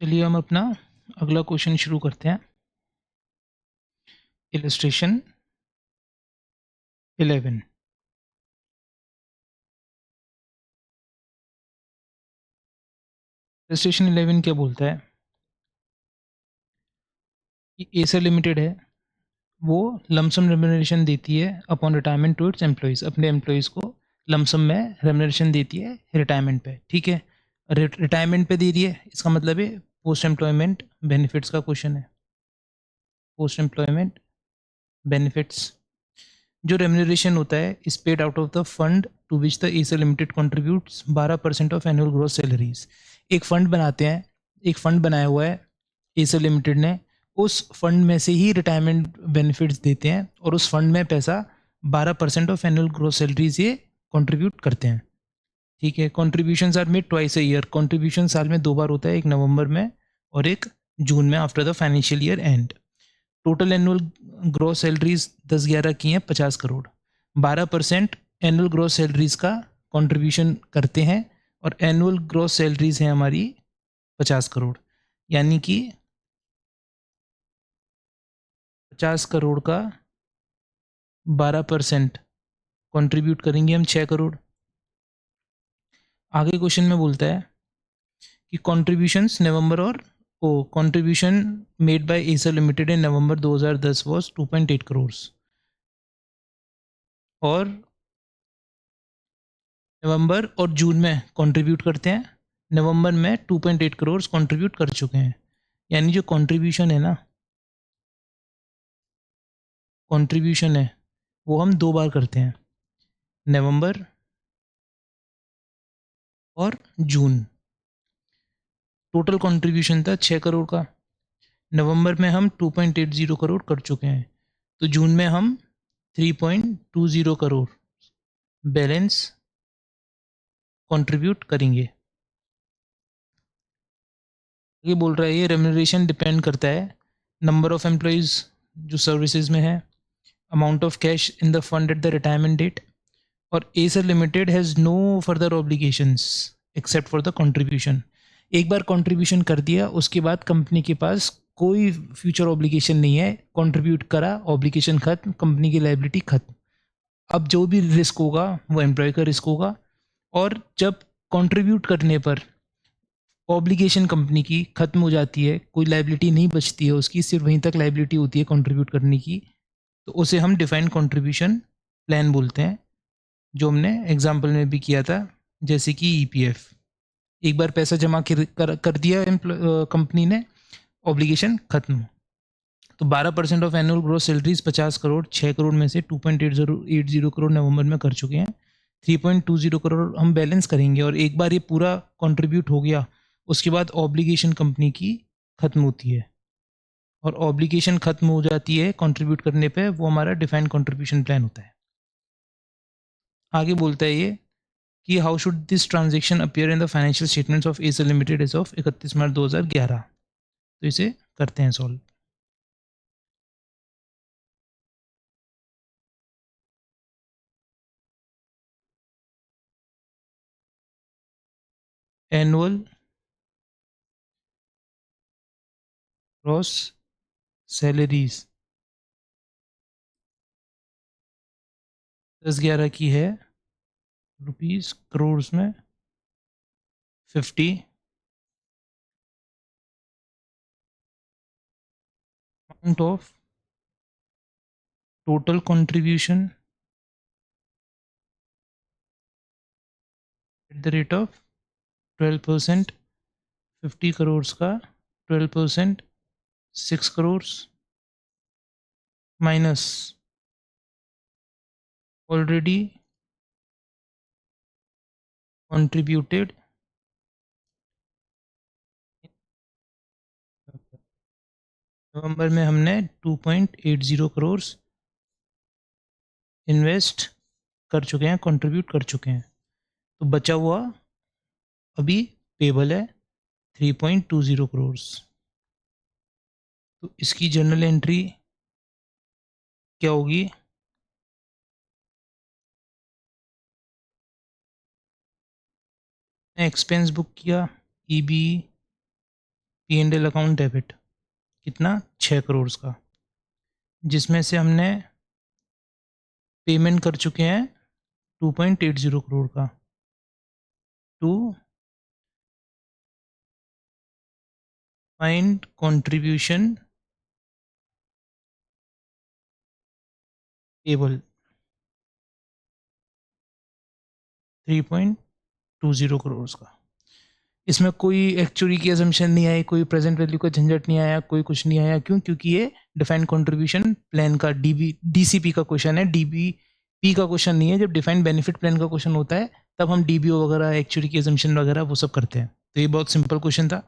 चलिए हम अपना अगला क्वेश्चन शुरू करते हैं। इलस्ट्रेशन 11। इलस्ट्रेशन 11 क्या बोलता है कि एसर लिमिटेड है, वो लमसम रेम्यूनरेशन देती है upon retirement to its employees. अपने एम्प्लॉयज़ को लमसम में रेम्यूनरेशन देती है रिटायरमेंट पे। ठीक है, रिटायरमेंट पे दे रही है, इसका मतलब है पोस्ट एम्प्लॉयमेंट बेनिफिट्स का क्वेश्चन है। पोस्ट एम्प्लॉयमेंट बेनिफिट्स जो रेम्यूनरेशन होता है is paid out of the fund to which the Acer limited contributes 12% of annual gross salaries. एक फंड बनाते हैं, एक फंड बनाया हुआ है एसर लिमिटेड ने, उस फंड में से ही रिटायरमेंट बेनिफिट्स देते हैं और उस फंड में पैसा 12% ऑफ एनुअल ग्रॉस सैलरीज ये कंट्रीब्यूट करते हैं। ठीक है, contribution are made twice a year. Contribution साल में 2 बार होता है, एक नवंबर में और एक जून में after the financial year and. Total annual gross salaries 10-11 की हैं 50 करोड़। 12% एनुअल ग्रॉस सैलरीज का कंट्रीब्यूशन करते हैं और एनुअल ग्रॉस सैलरीज हैं हमारी 50 करोड़, यानी कि 50 करोड़ का 12% कंट्रीब्यूट करेंगे हम 6 करोड़। आगे क्वेश्चन में बोलता है कि कॉन्ट्रीब्यूशंस नवंबर और contribution made by Acer limited in November 2010 was 2.8 crore और नवंबर और जून में कंट्रीब्यूट करते हैं। नवंबर में 2.8 करोड़ कंट्रीब्यूट कर चुके हैं, यानी जो कंट्रीब्यूशन है ना, कंट्रीब्यूशन है वो हम 2 बार करते हैं, नवंबर और जून। टोटल कंट्रीब्यूशन था 6 करोड़ का। नवंबर में हम 2.80 करोड़ कर चुके हैं, तो जून में हम 3.20 करोड़ बैलेंस कंट्रीब्यूट करेंगे। ये बोल रहा है ये रेम्यूनरेशन डिपेंड करता है नंबर ऑफ एम्प्लॉयज़ जो सर्विसेज में है, amount of cash in the fund at the retirement date, और Acer limited has no further obligations except for the contribution. एक बार कंट्रीब्यूशन कर दिया उसके बाद कंपनी के पास कोई फ्यूचर ऑब्लिगेशन नहीं है। कंट्रीब्यूट करा, ऑब्लिगेशन खत्म, कंपनी की लाइबिलिटी खत्म। अब जो भी रिस्क होगा वो एम्प्लॉय का रिस्क होगा। और जब कंट्रीब्यूट करने पर ऑब्लिगेशन कंपनी की खत्म हो जाती है, कोई लाइबिलिटी नहीं बचती है उसकी, सिर्फ वहीं तक लाइबिलिटी होती है कंट्रीब्यूट करने की, तो उसे हम डिफाइंड कंट्रीब्यूशन प्लान बोलते हैं, जो हमने एग्जाम्पल में भी किया था, जैसे कि ईपीएफ। एक बार पैसा जमा कर दिया कंपनी ने, ऑब्लिगेशन खत्म। तो 12% of annual growth salaries 50 crore, 6 crore में से 2.80 करोड़ नवंबर में कर चुके हैं। 3.20 करोड़ हम बैलेंस करेंगे, और एक बार ये पूरा कंट्रीब्यूट हो गया उसके बाद ऑब्लिगेशन कंपनी की खत्म होती है, और ऑब्लिगेशन खत्म हो जाती है कंट्रीब्यूट करने पे, वो हमारा डिफाइंड कंट्रीब्यूशन प्लान होता है। आगे बोलता है ये कि how should this transaction appear in the financial statements of Acer limited as of 31 March 2011। तो इसे करते हैं सॉल्व। एनुअल ग्रॉस सैलरीज 10-11 की है, रुपीज करोड़ में 50, amount of total contribution at the rate of 12%। 50 crore का 12%, 6 करोड़ माइनस ऑलरेडी कंट्रीब्यूटेड। नवंबर में हमने 2.80 करोड़ इन्वेस्ट कर चुके हैं, कंट्रीब्यूट कर चुके हैं, तो बचा हुआ अभी पेबल है 3.20 करोड़। तो इसकी जर्नल एंट्री क्या होगी? एक्सपेंस बुक किया, ईबी, P&L अकाउंट डेबिट कितना 6 करोड़ का, जिसमें से हमने पेमेंट कर चुके हैं 2.80 करोड़ का to find contribution payable 3.20 crore का। इसमें कोई एक्चुअली की असम्पशन नहीं आई, कोई प्रेजेंट वैल्यू का झंझट नहीं आया, कोई कुछ नहीं आया। क्यों? क्योंकि ये डिफाइंड कंट्रीब्यूशन प्लान का डीसीपी का क्वेश्चन है, डीबीपी का क्वेश्चन नहीं है। जब डिफाइंड बेनिफिट प्लान का क्वेश्चन होता है तब हम डीबीओ वगैरह एक्चुअली की असम्पशन वगैरह वो सब करते हैं। तो ये बहुत सिंपल क्वेश्चन था।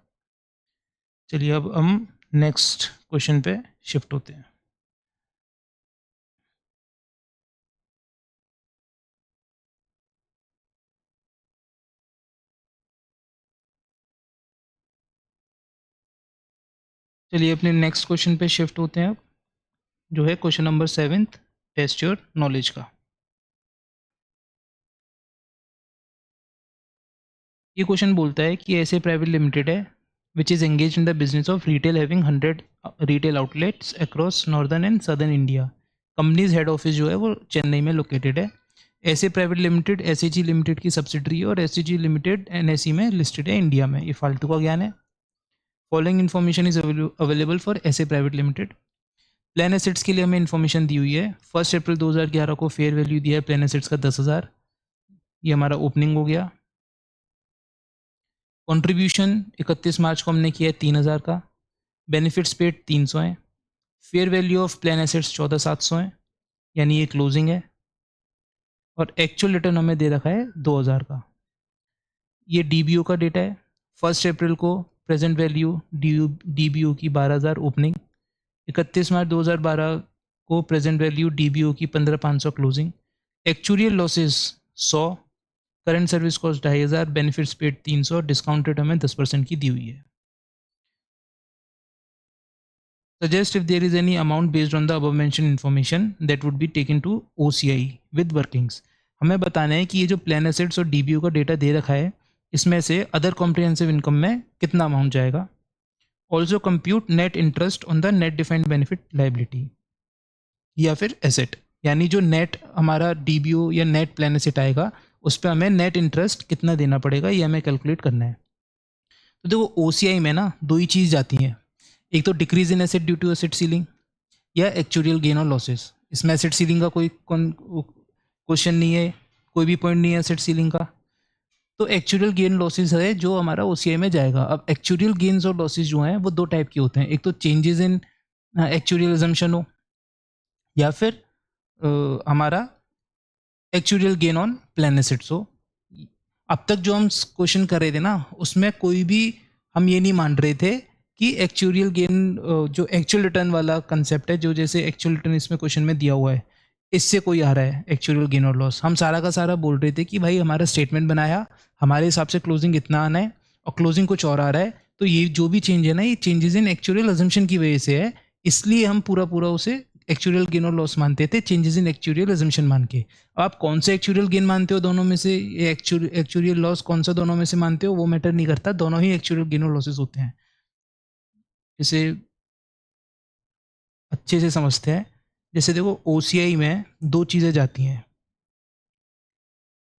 चलिए अब हम नेक्स्ट क्वेश्चन पे शिफ्ट होते हैं। चलिए अपने नेक्स्ट क्वेश्चन पे शिफ्ट होते हैं अब, जो है question number 7, test your knowledge का। ये क्वेश्चन बोलता है कि ऐसे प्राइवेट लिमिटेड है which is engage in the business of retail having 100 retail outlets across northern and southern India. Companies head office जो है वो चेन्नई में लोकेटेड है। ऐसे प्राइवेट लिमिटेड एसएजी लिमिटेड की सब्सिडरी है और एसएजी लिमिटेड एनएसई में लिस्टेड है इंडिया में। ये फालतू का ज्ञान है। Following information is available for ऐसे प्राइवेट लिमिटेड। प्लान एसेट्स के लिए हमें इन्फॉर्मेशन दी हुई है। 1 अप्रैल 2011 को फेयर वैल्यू दिया है प्लान एसेट्स का 10,000। ये हमारा ओपनिंग हो गया। कंट्रीब्यूशन 31 मार्च को हमने किया है 3,000 का। बेनिफिट्स पेड 300 है। Fair value of plan assets 14,700 है, यानी ये क्लोजिंग है। और एक्चुअल रिटर्न हमें दे रखा है 2,000 का। ये डीबीओ का डेटा है। 1 अप्रैल को प्रेजेंट वैल्यू डीबीओ की 12,000 ओपनिंग। 31 मार्च 2012 को प्रेजेंट वैल्यू डीबीओ की 15,500 closing. Actual losses 100। Current service cost 2,500। Benefits paid 300। Discount rate हमें 10% की दी हुई है। Suggest if there is any amount based on the above mentioned information that would be taken to OCI with workings। हमें बताना है कि ये जो प्लान एसेट्स और डीबीओ का डेटा दे रखा है, इसमें से अदर कॉम्प्रिहेंसिव इनकम में कितना अमाउंट जाएगा। Also compute net interest on the net defined benefit liability या फिर एसेट, यानी जो नेट हमारा डीबीओ या नेट प्लान एसेट आएगा उस पर हमें नेट इंटरेस्ट कितना देना पड़ेगा, ये हमें कैलकुलेट करना है। तो देखो OCI में ना दो ही चीज़ जाती हैं, एक तो decrease in asset due to asset ceiling या एक्चुअल गेन और लॉसेस। इसमें एसेट सीलिंग का कोई क्वेश्चन नहीं है, कोई भी पॉइंट नहीं है एसेट सीलिंग का। तो एक्चुअल गेन लॉसेस है जो हमारा OCI में जाएगा। अब एक्चुअल गेन्स और लॉसेस जो हैं वो दो टाइप के होते हैं, एक तो चेंजेस इन एक्चुअल अजम्पशन हो या फिर हमारा actual gain on plan assets हो। अब तक जो हम क्वेश्चन कर रहे थे ना उसमें कोई भी हम ये नहीं मान रहे थे कि एक्चुअल गेन जो एक्चुअल रिटर्न वाला कंसेप्ट है, जो जैसे एक्चुअल रिटर्न इसमें क्वेश्चन में दिया हुआ है, इससे कोई आ रहा है एक्चुअल गेन और लॉस। हम सारा का सारा बोल रहे थे कि भाई हमारा स्टेटमेंट बनाया, हमारे हिसाब से क्लोजिंग इतना आना है और क्लोजिंग कुछ और आ रहा है, तो ये जो भी चेंज है ना ये चेंजेस इन एक्चुअल अजम्पशन की वजह से है, इसलिए हम पूरा पूरा उसे एक्चुअल गेन और लॉस मानते थे, चेंजेस इन एक्चुअल अजम्पशन मान के। आप कौन से एक्चुअल गेन मानते हो दोनों में से, एक्चुअल लॉस कौन सा दोनों में से मानते हो वो मैटर नहीं करता, दोनों ही एक्चुअल गेन और लॉसेस होते हैं। इसे अच्छे से समझते हैं। जैसे देखो OCI में दो चीज़ें जाती हैं,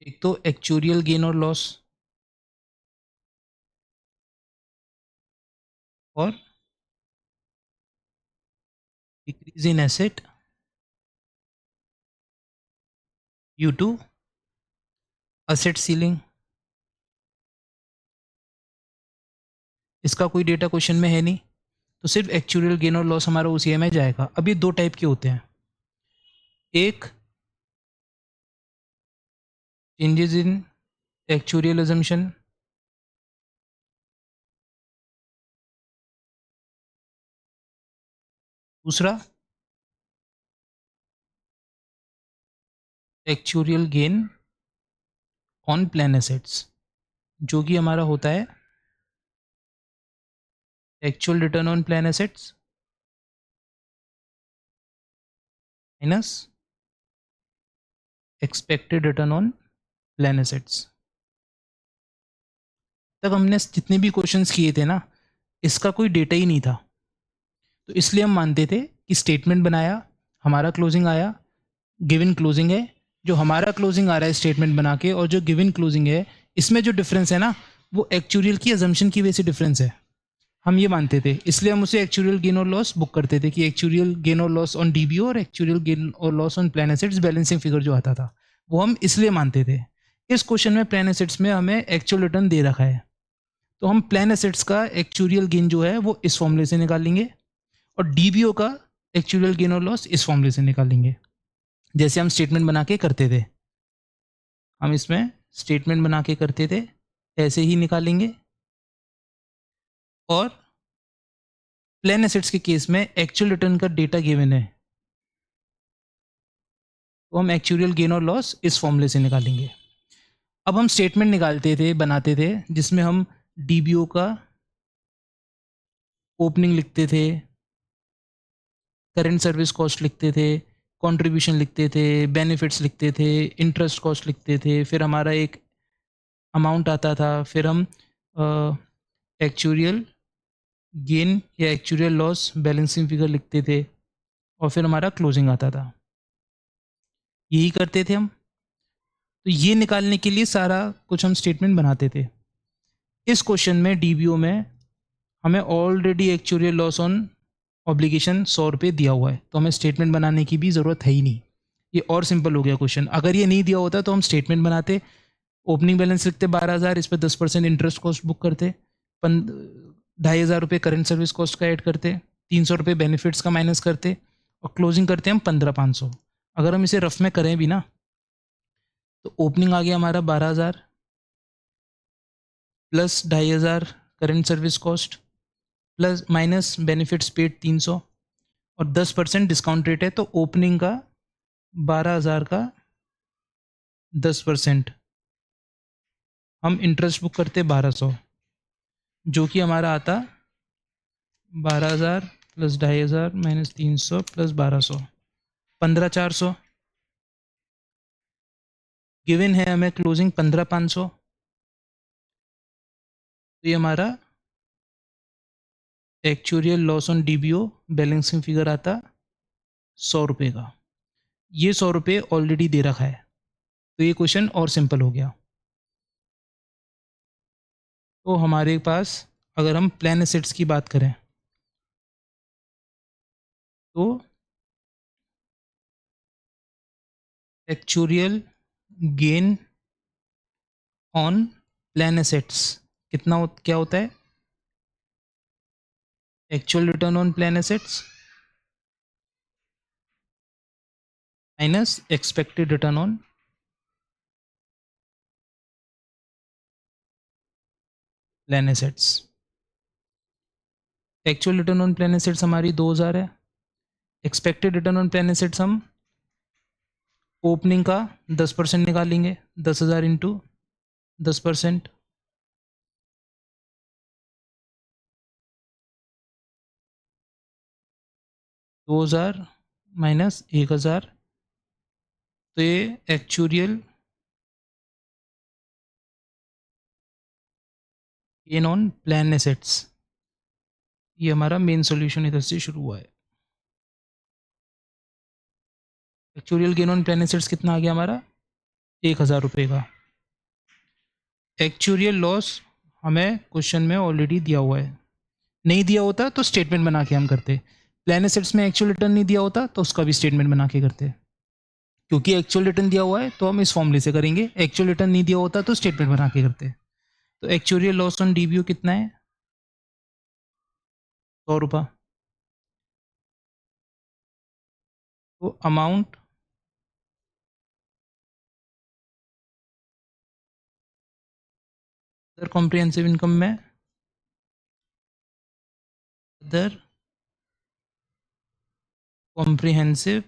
एक तो एक्चुअल गेन और लॉस और decrease in asset due to asset ceiling. इसका कोई डेटा क्वेश्चन में है नहीं, तो सिर्फ एक्चुअल गेन और लॉस हमारा OCI में जाएगा। अब ये दो टाइप के होते हैं, एक चेंजेस इन एक्चुअल अजम्पशन, दूसरा actual gain on plan assets, जो कि हमारा होता है actual return on plan assets minus expected return on plan assets. तक हमने जितने भी क्वेश्चंस किए थे ना, इसका कोई डेटा ही नहीं था। तो इसलिए हम मानते थे कि स्टेटमेंट बनाया, हमारा क्लोजिंग आया, गिवन क्लोजिंग है। जो हमारा क्लोजिंग आ रहा है स्टेटमेंट बना के और जो गिवन क्लोजिंग है, इसमें जो डिफरेंस है ना, वो एक्चुअल की अजम्पशन की वजह से डिफरेंस है। हम ये मानते थे, इसलिए हम उसे एक्चुअल गेन और लॉस बुक करते थे कि एक्चुअल गेन और लॉस ऑन डीबीओ और एक्चुअल गेन और loss on plan assets balancing figure जो आता था, वो हम इसलिए मानते थे। इस क्वेश्चन में प्लान एसेट्स में हमें एक्चुअल रिटर्न दे रखा है, तो हम प्लान एसेट्स का एक्चुअल गेन जो है वो इस फॉर्मूले से निकालेंगे और डीबीओ का एक्चुअल गेन और लॉस इस फॉर्मूले से निकालेंगे, जैसे हम स्टेटमेंट बना के करते थे। हम इसमें स्टेटमेंट बना के करते थे, ऐसे ही निकालेंगे। और प्लान एसेट्स के केस में एक्चुअल रिटर्न का डेटा गिवन है, तो हम एक्चुअल गेन और लॉस इस फॉर्मूले से निकालेंगे। अब हम स्टेटमेंट निकालते थे, बनाते थे, जिसमें हम डीबीओ का ओपनिंग लिखते थे, करेंट सर्विस कॉस्ट लिखते थे, कंट्रीब्यूशन लिखते थे, बेनिफिट्स लिखते थे, इंटरेस्ट कॉस्ट लिखते थे, फिर हमारा एक अमाउंट आता था, फिर हम एक्चुअल गेन या एक्चुअल लॉस बैलेंसिंग फिगर लिखते थे और फिर हमारा क्लोजिंग आता था। यही करते थे हम। तो ये निकालने के लिए सारा कुछ हम स्टेटमेंट बनाते थे। इस क्वेश्चन में डीबीओ में हमें already actual loss on obligation 100 रुपये दिया हुआ है, तो हमें स्टेटमेंट बनाने की भी ज़रूरत है ही नहीं। ये और सिंपल हो गया क्वेश्चन। अगर ये नहीं दिया होता तो हम स्टेटमेंट बनाते, ओपनिंग बैलेंस लिखते 12,000, इस पर 10% इंटरेस्ट कॉस्ट बुक करते, 2,500 रुपये करेंट सर्विस कॉस्ट का ऐड करते, 300 रुपये बेनिफिट्स का माइनस करते और क्लोजिंग करते हम 15,500। अगर हम इसे रफ में करें भी ना, तो ओपनिंग आ गया हमारा 12,000 plus 2,500 current service cost plus minus benefits paid 300 और 10% डिस्काउंट रेट है, तो ओपनिंग का 12,000 का 10% हम इंटरेस्ट बुक करते 1,200, जो कि हमारा आता 12,000 प्लस 2,500 माइनस 300 प्लस 1,200, 15,400। गिवन है हमें क्लोजिंग 15,500, तो ये हमारा actual loss on DBO balancing figure आता 100 रुपये का। ये 100 रुपये ऑलरेडी दे रखा है, तो ये क्वेश्चन और सिंपल हो गया। तो हमारे पास अगर हम प्लान एसेट्स की बात करें, तो actual gain on plan assets क्या होता है? Actual return on plan assets minus expected return on plan assets. Actual return on plan assets हमारी 2,000 है। Expected return on plan assets हम ओपनिंग का 10% निकालेंगे, 10,000 इंटू 10%, 2,000 माइनस 1,000, तो ये actual gain on plan assets, ये हमारा मेन सॉल्यूशन इधर से शुरू हुआ है। Actual gain on plan assets कितना आ गया हमारा? 1,000 रुपये का। एक्चुअल लॉस हमें क्वेश्चन में ऑलरेडी दिया हुआ है, नहीं दिया होता तो स्टेटमेंट बना के हम करते। प्लान एसेट्स में एक्चुअल रिटर्न नहीं दिया होता तो उसका भी स्टेटमेंट बना के करते। क्योंकि एक्चुअल रिटर्न दिया हुआ है तो हम इस फॉर्मूले से करेंगे, एक्चुअल रिटर्न नहीं दिया होता तो स्टेटमेंट बना के करते। तो एक्चुअल लॉस ऑन डीबीओ कितना है? 100 रुपये। तो अमाउंट अदर कॉम्प्रिहेंसिव इनकम में, other comprehensive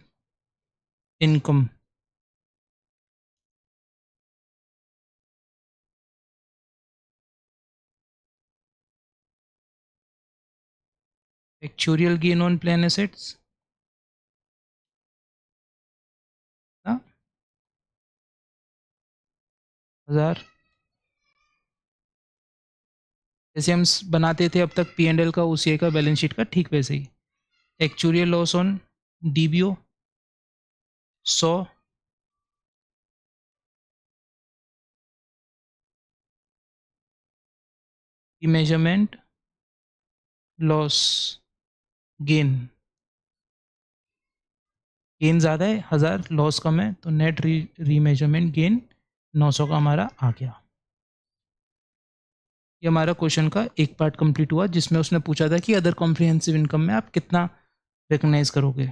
income actual gain on plan assets 1,000 जैसे हम बनाते थे अब तक P&L का, OCI का, बैलेंस शीट का, ठीक वैसे ही। Actuarial loss on DBO 100, measurement loss gain, gain ज़्यादा है 1000, लॉस कम है, तो नेट रीमेजरमेंट गेन 900 का हमारा आ गया। ये हमारा क्वेश्चन का एक पार्ट कंप्लीट हुआ, जिसमें उसने पूछा था कि अदर कॉम्प्रिहेंसिव इनकम में आप कितना रिकग्नाइज करोगे।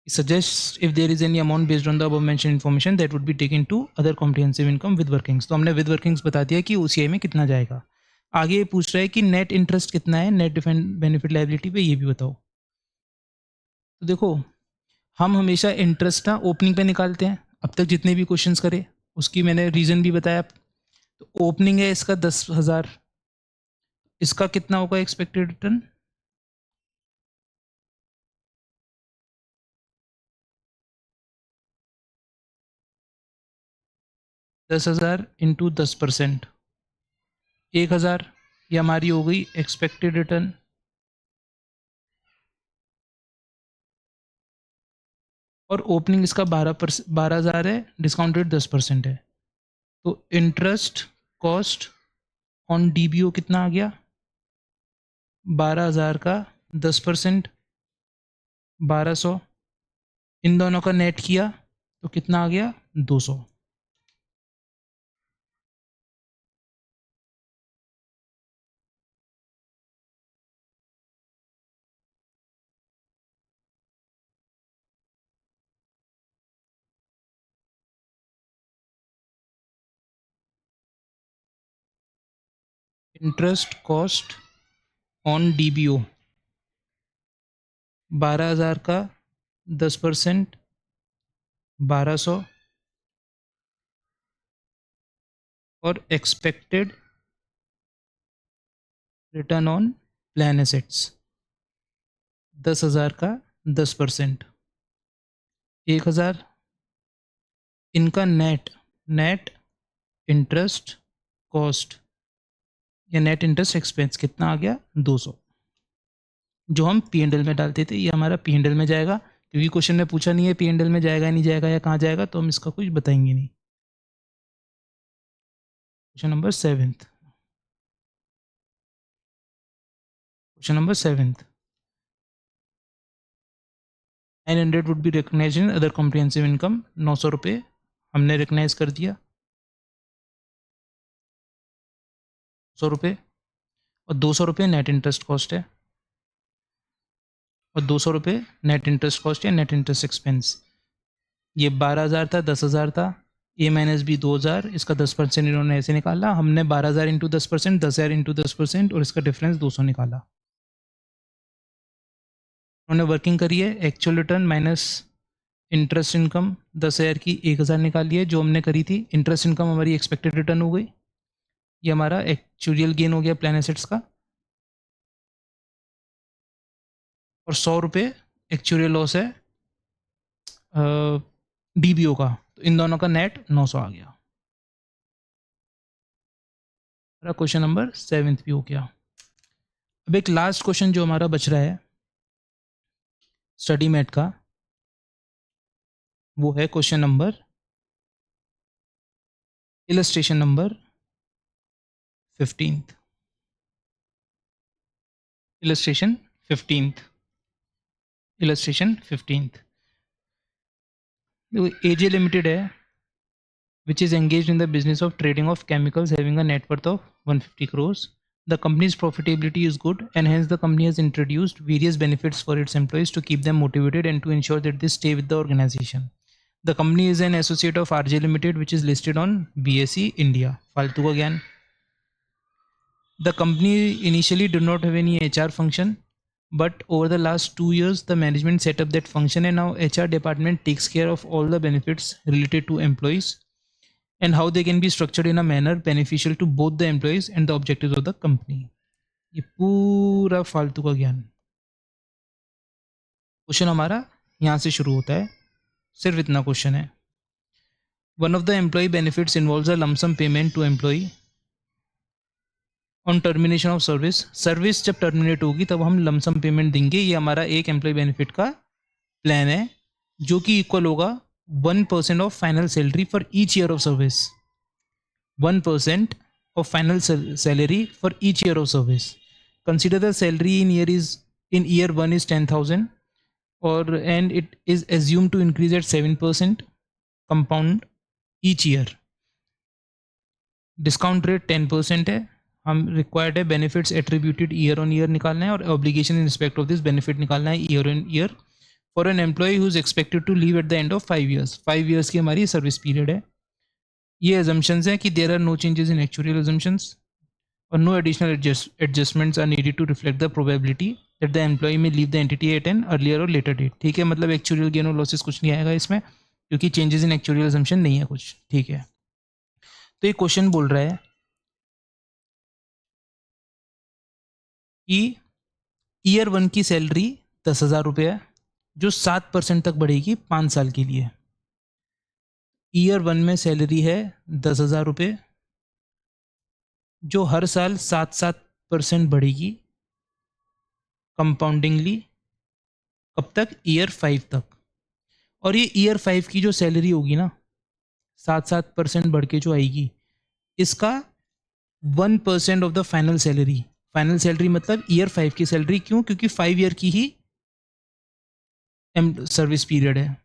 Suggests if there is any amount based on the above mentioned information that would be taken to other comprehensive income with workings। तो हमने with workings बता दिया कि OCI में कितना जाएगा। आगे ये पूछ रहा है कि नेट इंटरेस्ट कितना है नेट बेनिफिट लायबिलिटी पे, ये भी बताओ। तो देखो, हम हमेशा इंटरेस्ट ना ओपनिंग पे निकालते हैं, अब तक जितने भी क्वेश्चंस करे उसकी मैंने रीज़न भी बताया। तो ओपनिंग है इसका 10,000, इसका कितना होगा एक्सपेक्टेड रिटर्न, 10,000 इंटू 10%, 1,000, ये हमारी हो गई एक्सपेक्टेड रिटर्न। और ओपनिंग इसका 12,000 है, डिस्काउंटेड 10% है। तो इंटरेस्ट कॉस्ट ऑन DBO कितना आ गया, 12,000 का 10%, 1200, इन दोनों का नेट किया तो कितना आ गया, 200। इंटरेस्ट कॉस्ट ऑन DBO 12,000 का 10%, 1200, और expected return on plan assets 10,000 का 10%, 1,000, इनका नेट, नेट इंटरेस्ट कॉस्ट या नेट इंटरेस्ट एक्सपेंस कितना आ गया, 200, जो हम P&L में डालते थे। ये हमारा P&L में जाएगा, क्योंकि क्वेश्चन में पूछा नहीं है P&L में जाएगा नहीं जाएगा या कहाँ जाएगा, तो हम इसका कुछ बताएंगे नहीं। Question number 7th, question number 7th, 900 would be recognise in other comprehensive income, 900 रुपये हमने रिकग्नाइज कर दिया, 100 रुपये, और 200 रुपये नेट इंटरेस्ट कॉस्ट है, और 200 रुपये नेट इंटरेस्ट कॉस्ट या नेट इंटरेस्ट एक्सपेंस। ये 12,000 था, 10,000 था, A माइनस बी 2,000, इसका 10% इन्होंने ऐसे निकाला, हमने 12,000 इंटू 10%, 10,000 इंटू 10%, और इसका डिफरेंस 200 निकाला। उन्होंने वर्किंग करी है, actual return minus interest income 10,000 की 1,000 निकाली है जो हमने करी थी। इंटरेस्ट इनकम हमारी एक्सपेक्टेड रिटर्न हो गई, ये हमारा एक्चुअल गेन हो गया प्लान एसेट्स का, और 100 रुपये एक्चुअल लॉस है DBO का, तो इन दोनों का नेट 900 आ गया। हमारा क्वेश्चन नंबर 7th भी हो गया। अब एक लास्ट क्वेश्चन जो हमारा बच रहा है स्टडी मैट का, वो है question number, illustration number 15th, illustration 15th, illustration 15th। देखो AJ लिमिटेड है, which is engaged in the business of trading of chemicals having a net worth of 150 crores. The company's profitability is good, and hence the company has introduced various benefits for its employees to keep them motivated and to ensure that they stay with the organization. The company is an associate of RJ Limited, which is listed on BSE India. फालतू का ज्ञान। The company initially did not have any HR function, but over the last 2 years, the management set up that function, and now HR department takes care of all the benefits related to employees and how they can be structured in a manner beneficial to both the employees and the objectives of the company। ये पूरा फालतू का ज्ञान। Question हमारा यहाँ से शुरू होता है, सिर्फ इतना क्वेश्चन है। One of the employee benefits involves a lump sum payment to employee on termination of service, service जब टर्मिनेट होगी तब हम लमसम पेमेंट देंगे। ये हमारा एक एम्प्लॉय बेनिफिट का प्लान है जो कि इक्वल होगा 1% of final salary for each year of service. 1% of final salary for each year of service. Consider the salary in year 1 is 10,000 and it is assumed to increase at 7% compound each year. Discount rate 10% है। हम required है benefits attributed year on year निकालना है और obligation in respect of this benefit निकालना है year on year for an employee who is expected to leave at the end of 5 years। 5 years की हमारी सर्विस पीरियड है। ये assumptions हैं कि there are no changes in actuarial assumptions or no additional adjustments are needed to reflect the probability that the employee may leave the entity at an earlier or later date। ठीक है, मतलब actuarial gain और losses कुछ नहीं आएगा इसमें क्योंकि changes in actuarial assumption नहीं है कुछ। ठीक है, तो ये क्वेश्चन बोल रहा है कि ईयर 1 की सैलरी 10,000 रुपये है जो 7% तक बढ़ेगी 5 साल के लिए। ईयर 1 में सैलरी है 10,000 रुपये जो हर साल 7% बढ़ेगी कंपाउंडिंगली। कब तक? ईयर 5 तक। और ये ईयर 5 की जो सैलरी होगी ना 7% बढ़ के जो आएगी इसका 1% of the final salary. Final salary मतलब ईयर 5 की सैलरी। क्यों? क्योंकि 5 ईयर की ही सर्विस पीरियड है।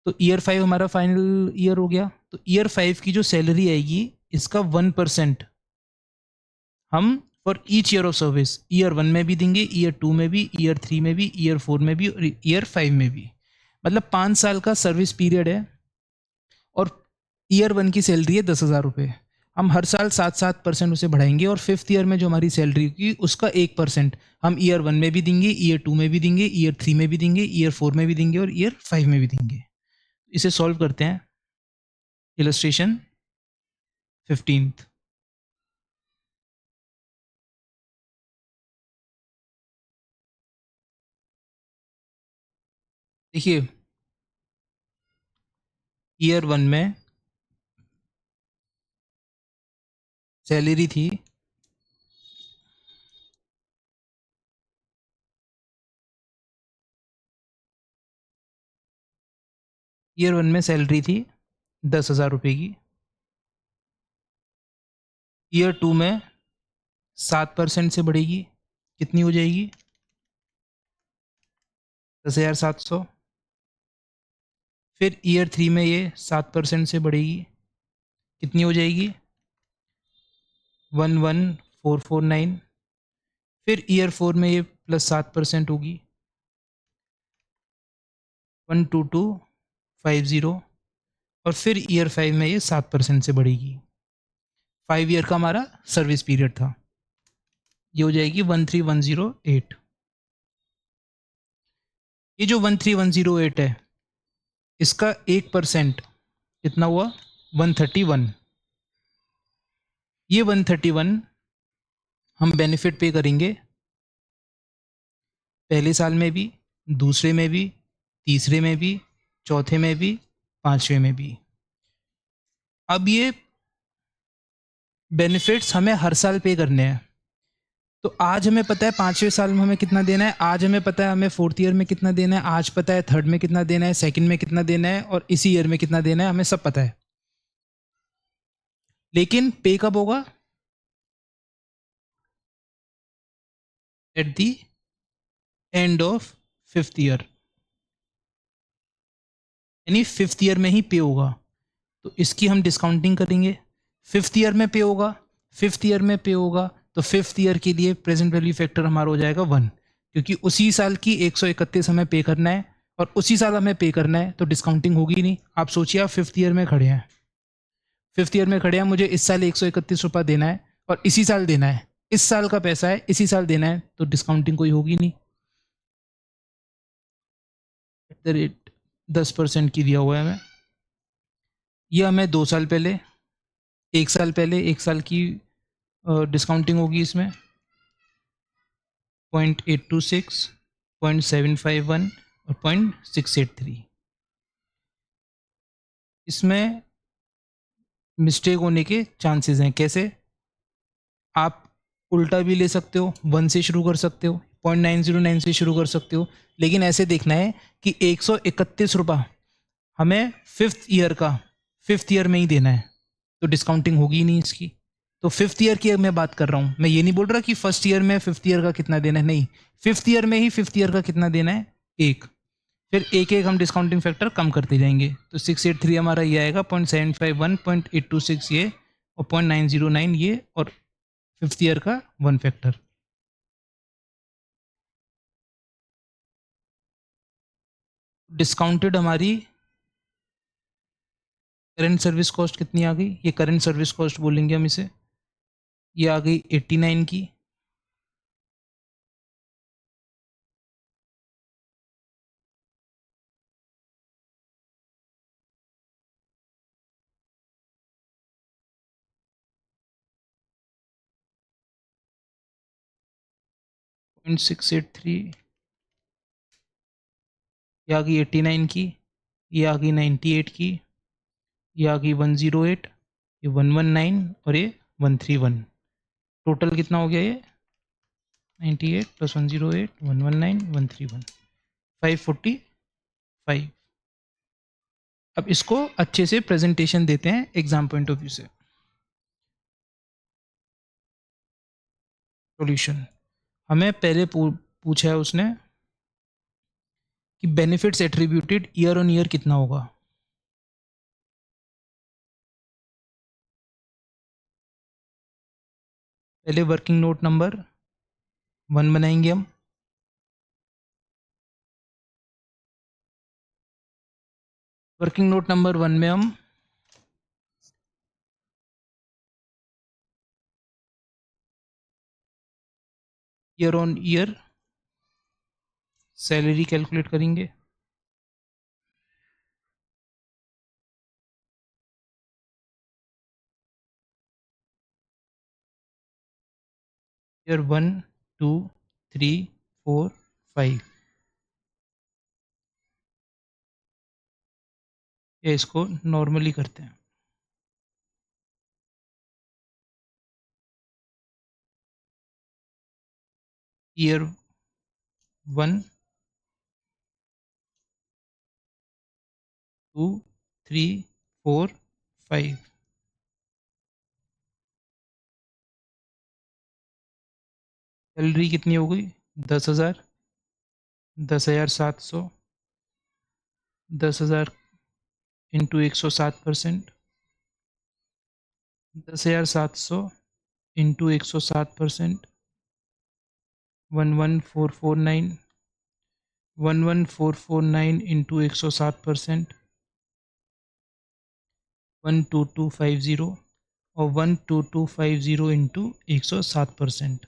तो ईयर 5 हमारा फाइनल ईयर हो गया। तो ईयर 5 की जो सैलरी आएगी इसका 1% हम for each year of service year 1 में भी देंगे, ईयर 2 में भी, ईयर 3 में भी, ईयर 4 में भी और ईयर 5 में भी। मतलब 5 साल का सर्विस पीरियड है और ईयर 1 की सैलरी है 10,000 रुपये। हम हर साल 7% उसे बढ़ाएंगे और 5th ईयर में जो हमारी सैलरी की उसका 1% हम ईयर 1 में भी देंगे, ईयर 2 में भी देंगे, ईयर 3 में भी देंगे, ईयर 4 में भी देंगे और ईयर 5 में भी देंगे। इसे सॉल्व करते हैं। Illustration 15th। देखिए, ईयर 1 में सैलरी थी ईयर 1 में सैलरी थी 10,000 रुपये की। ईयर 2 में 7% से बढ़ेगी, कितनी हो जाएगी? 10,700। फिर ईयर 3 में ये 7% से बढ़ेगी, कितनी हो जाएगी? 11,449। फिर ईयर 4 में ये प्लस 7% होगी, 12250। और फिर ईयर 5 में ये 7% से बढ़ेगी। 5 ईयर का हमारा सर्विस पीरियड था। ये हो जाएगी 13,108। ये जो 13,108 है इसका 1% कितना हुआ? 131। ये 131 हम बेनिफिट पे करेंगे पहले साल में भी, दूसरे में भी, तीसरे में भी, चौथे में भी, पांचवें में भी। अब ये बेनिफिट्स हमें हर साल पे करने हैं। तो आज हमें पता है 5वें साल में हमें कितना देना है, आज हमें पता है हमें 4th ईयर में कितना देना है, आज पता है 3rd में कितना देना है, 2nd में कितना देना है और इसी ईयर में कितना देना है, हमें सब पता है। लेकिन पे कब होगा? Eight the end of 5th year, यानी 5th ईयर में ही पे होगा। तो इसकी हम डिस्काउंटिंग करेंगे। 5th ईयर में पे होगा, 5th ईयर में पे होगा तो 5th ईयर के लिए प्रेजेंट वैल्यू फैक्टर हमारा हो जाएगा 1, क्योंकि उसी साल की 131 हमें पे करना है और उसी साल हमें पे करना है, तो डिस्काउंटिंग होगी नहीं। आप सोचिए, आप 5th ईयर में खड़े हैं, 5th ईयर में खड़े हैं, मुझे इस साल 131 रुपये देना है और इसी साल देना है, इस साल का पैसा है इसी साल देना है, तो डिस्काउंटिंग कोई होगी नहीं। एट द रेट 10% की दिया हुआ है हमें। यह हमें 2 साल पहले, 1 साल पहले, 1 साल की डिस्काउंटिंग होगी इसमें 0.826, 0.751 और 0.683। इसमें मिस्टेक होने के चांसेस हैं। कैसे? आप उल्टा भी ले सकते हो, 1 से शुरू कर सकते हो, 0.909 से शुरू कर सकते हो, लेकिन ऐसे देखना है कि 131 रुपये हमें फिफ्थ ईयर में ही देना है, तो डिस्काउंटिंग होगी ही नहीं इसकी। तो फिफ्थ ईयर की मैं बात कर रहा हूँ, मैं ये नहीं बोल रहा कि फर्स्ट ईयर में फिफ्थ ईयर का कितना देना है, नहीं, फिफ्थ ईयर में ही फिफ्थ ईयर का कितना देना है, एक। फिर एक एक हम डिस्काउंटिंग फैक्टर कम करते जाएंगे, तो 683 हमारा ये आएगा, 0.751, 0.826 ये, और 0.909 ये, और फिफ्थ ईयर का 1 फैक्टर। डिस्काउंटेड हमारी करंट सर्विस कॉस्ट कितनी आ गई, ये करंट सर्विस कॉस्ट बोलेंगे हम इसे, ये आ गई 89 की। पॉइंट 683, ये आ गई 89 की, ये आ गई 98 की, ये आ गई 108, ये 119, और ये 131। टोटल कितना हो गया ये, 98 प्लस 108, 119, 131, 545। अब इसको अच्छे से प्रेजेंटेशन देते हैं एग्जाम पॉइंट ऑफ व्यू से। सॉल्यूशन हमें पहले पूछा है उसने कि benefits attributed year on year कितना होगा। पहले वर्किंग नोट नंबर 1 बनाएंगे हम, वर्किंग नोट नंबर 1 में हम year on year salary calculate करेंगे। ईयर 1, 2, 3, 4, 5, ये इसको नॉर्मली करते हैं। ईयर 1, 2, 3, 4, 5, सैलरी कितनी हो गई, 10,000, 10,700, 10,000 इंटू 107%, 10,700 इंटू 107%, 11,449, 11,449 इंटू 107%, 12250, और 12250 इंटू 107%,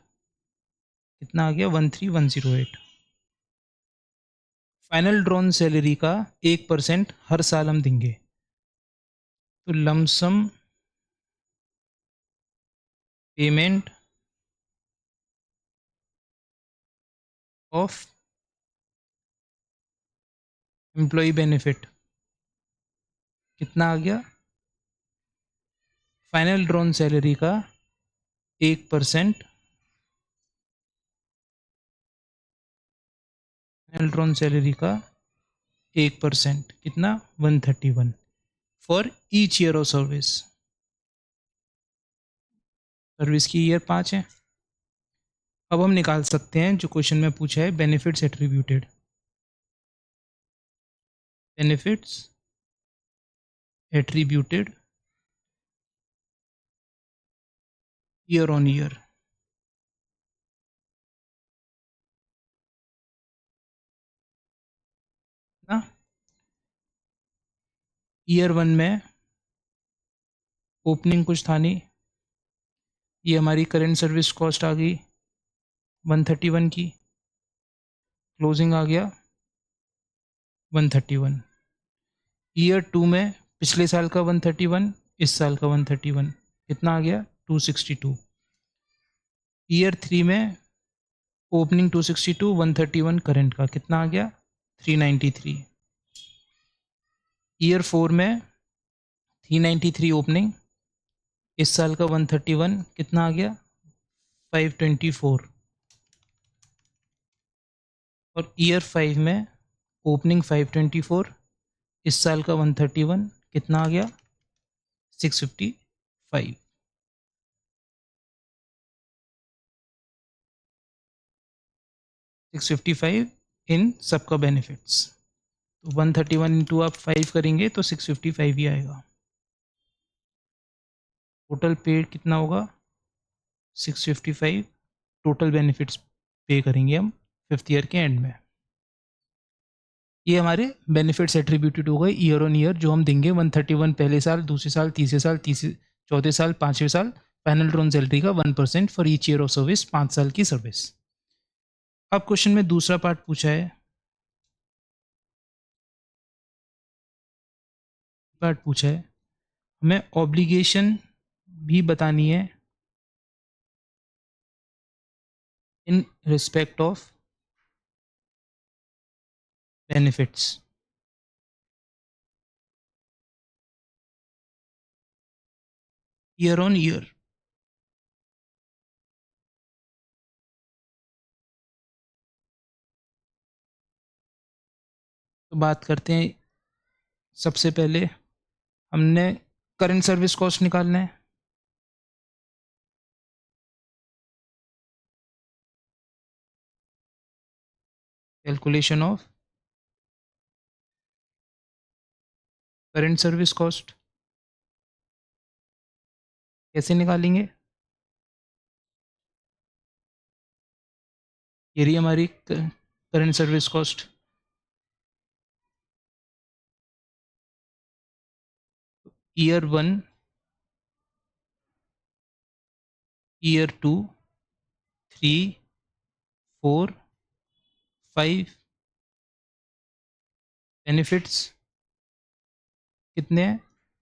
कितना आ गया, 13,108। फाइनल ड्रॉन सैलरी का 1% हर साल हम देंगे, तो lump sum payment of employee benefit कितना आ गया, फाइनल ड्रॉन सैलरी का 1%, फाइनल ड्रॉन सैलरी का 1% कितना, 131 for each year of service. Service की ईयर 5 है। अब हम निकाल सकते हैं जो क्वेश्चन में पूछा है, benefits attributed, benefits attributed year on year. ना ईयर 1 में ओपनिंग कुछ था नहीं, ये हमारी करेंट सर्विस कॉस्ट आ गई 131 की, क्लोजिंग आ गया 131। ईयर 2 में पिछले साल का 131, इस साल का 131, कितना आ गया, 262। ईयर 3 में ओपनिंग 262, 131 करंट का, कितना आ गया, 393। ईयर 4 में 393 ओपनिंग, इस साल का 131, कितना आ गया, 524 और ईयर 5 में ओपनिंग 524, इस साल का 131, कितना आ गया 655। 655 इन सबका बेनिफिट्स, तो 131 इंटू आप 5 करेंगे तो 655 ही आएगा। टोटल पेड कितना होगा 655, टोटल बेनिफिट्स पे करेंगे हम 5th ईयर के एंड में। ये हमारे बेनिफिट्स एट्रीब्यूटेड हो गए ईयर ऑन ईयर, जो हम देंगे 131 पहले साल, दूसरे साल, तीसरे साल, चौथे साल, पाँचवें साल, फाइनल ड्रॉन सैलरी का 1% for each year of service, 5 साल की सर्विस। अब क्वेश्चन में दूसरा पार्ट पूछा है, हमें ऑब्लिगेशन भी बतानी है इन respect of benefits. Year on year, तो बात करते हैं। सबसे पहले हमने करंट सर्विस कॉस्ट निकालना है। Calculation of current service cost कैसे निकालेंगे? ये रही हमारी current service cost. Year 1, year 2, 3, 4, 5, benefits कितने हैं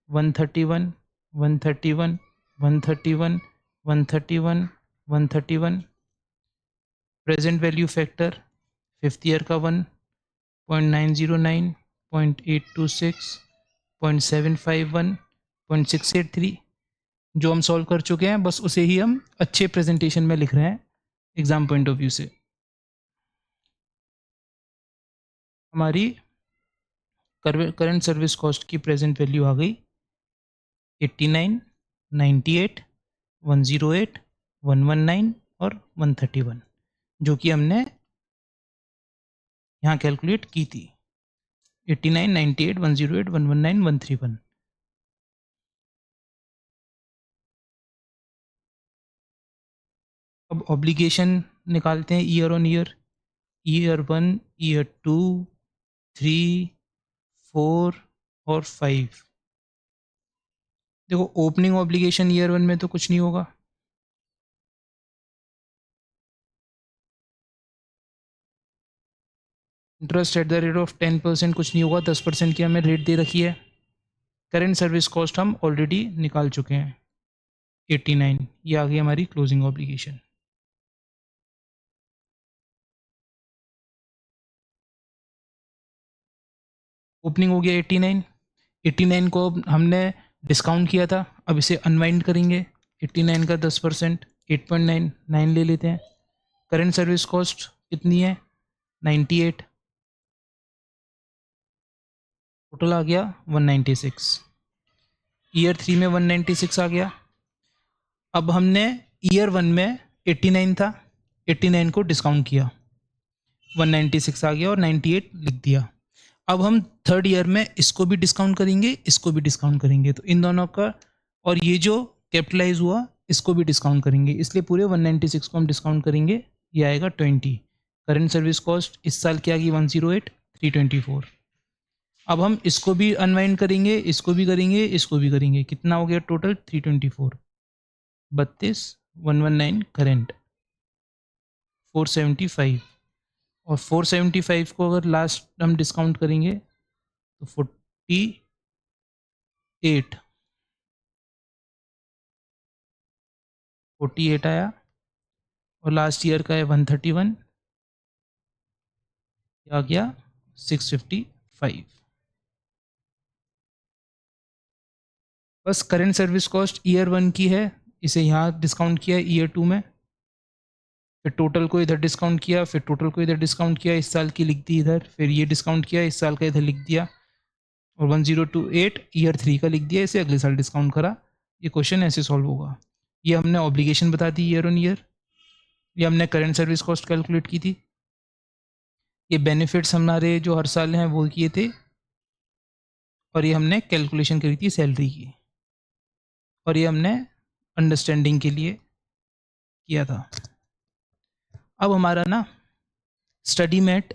131, 131, 131, 131, 131। Present value factor 5th year का 1, 0.909, 0.826, 0.751, 0.683, जो हम सॉल्व कर चुके हैं, बस उसे ही हम अच्छे प्रेजेंटेशन में लिख रहे हैं एग्जाम पॉइंट ऑफ व्यू से। हमारी करंट सर्विस कॉस्ट की प्रेजेंट वैल्यू आ गई 89, 98, 108, 119 और 131, जो कि हमने यहाँ कैलकुलेट की थी। 89, 98, 108, 119, 131। अब ऑब्लिगेशन निकालते हैं year on year. Year 1, year 2, 3, 4 और 5। देखो ओपनिंग ऑब्लिगेशन ईयर 1 में तो कुछ नहीं होगा, interest at the rate of 10% कुछ नहीं होगा, 10% की हमें रेट दे रखी है। करेंट सर्विस कॉस्ट हम ऑलरेडी निकाल चुके हैं 89, ये आ गई हमारी क्लोजिंग ऑब्लिगेशन। ओपनिंग हो गया 89, 89 को हमने डिस्काउंट किया था, अब इसे अनवाइंड करेंगे। 89 का 10% 8.99 ले लेते हैं। करेंट सर्विस कॉस्ट कितनी है 98, टोटल आ गया 196। ईयर 3 में 196 आ गया। अब हमने ईयर 1 में 89 था, 89 को डिस्काउंट किया, 196 आ गया और 98 लिख दिया। अब हम थर्ड ईयर में इसको भी डिस्काउंट करेंगे, इसको भी डिस्काउंट करेंगे, तो इन दोनों का और ये जो कैपिटलाइज हुआ इसको भी डिस्काउंट करेंगे, इसलिए पूरे 196 को हम डिस्काउंट करेंगे, ये आएगा 20। करंट सर्विस कॉस्ट इस साल की आ गई 108, 324। अब हम इसको भी अनवाइंड करेंगे, इसको भी करेंगे, इसको भी करेंगे, कितना हो गया टोटल 324, 32, 119 करेंट 475, और 475 को अगर लास्ट हम डिस्काउंट करेंगे तो 48, 48 आया, और लास्ट ईयर का है 131, आ गया 655। बस करेंट सर्विस कॉस्ट ईयर 1 की है, इसे यहाँ डिस्काउंट किया है ईयर 2 में, फिर टोटल को इधर डिस्काउंट किया, फिर टोटल को इधर डिस्काउंट किया, इस साल की लिख दी इधर, फिर ये डिस्काउंट किया, इस साल का इधर लिख दिया, और 1028 ईयर 3 का लिख दिया, इसे अगले साल डिस्काउंट करा। ये क्वेश्चन ऐसे सॉल्व होगा। ये हमने ऑब्लिगेशन बता दी ईयर ऑन ईयर, ये हमने करंट सर्विस कॉस्ट कैलकुलेट की थी, ये बेनिफिट्स हमारे जो हर साल हैं वो किए थे, और ये हमने कैलकुलेशन करी थी सैलरी की, और ये हमने अंडरस्टैंडिंग के लिए किया था। अब हमारा ना स्टडी मैट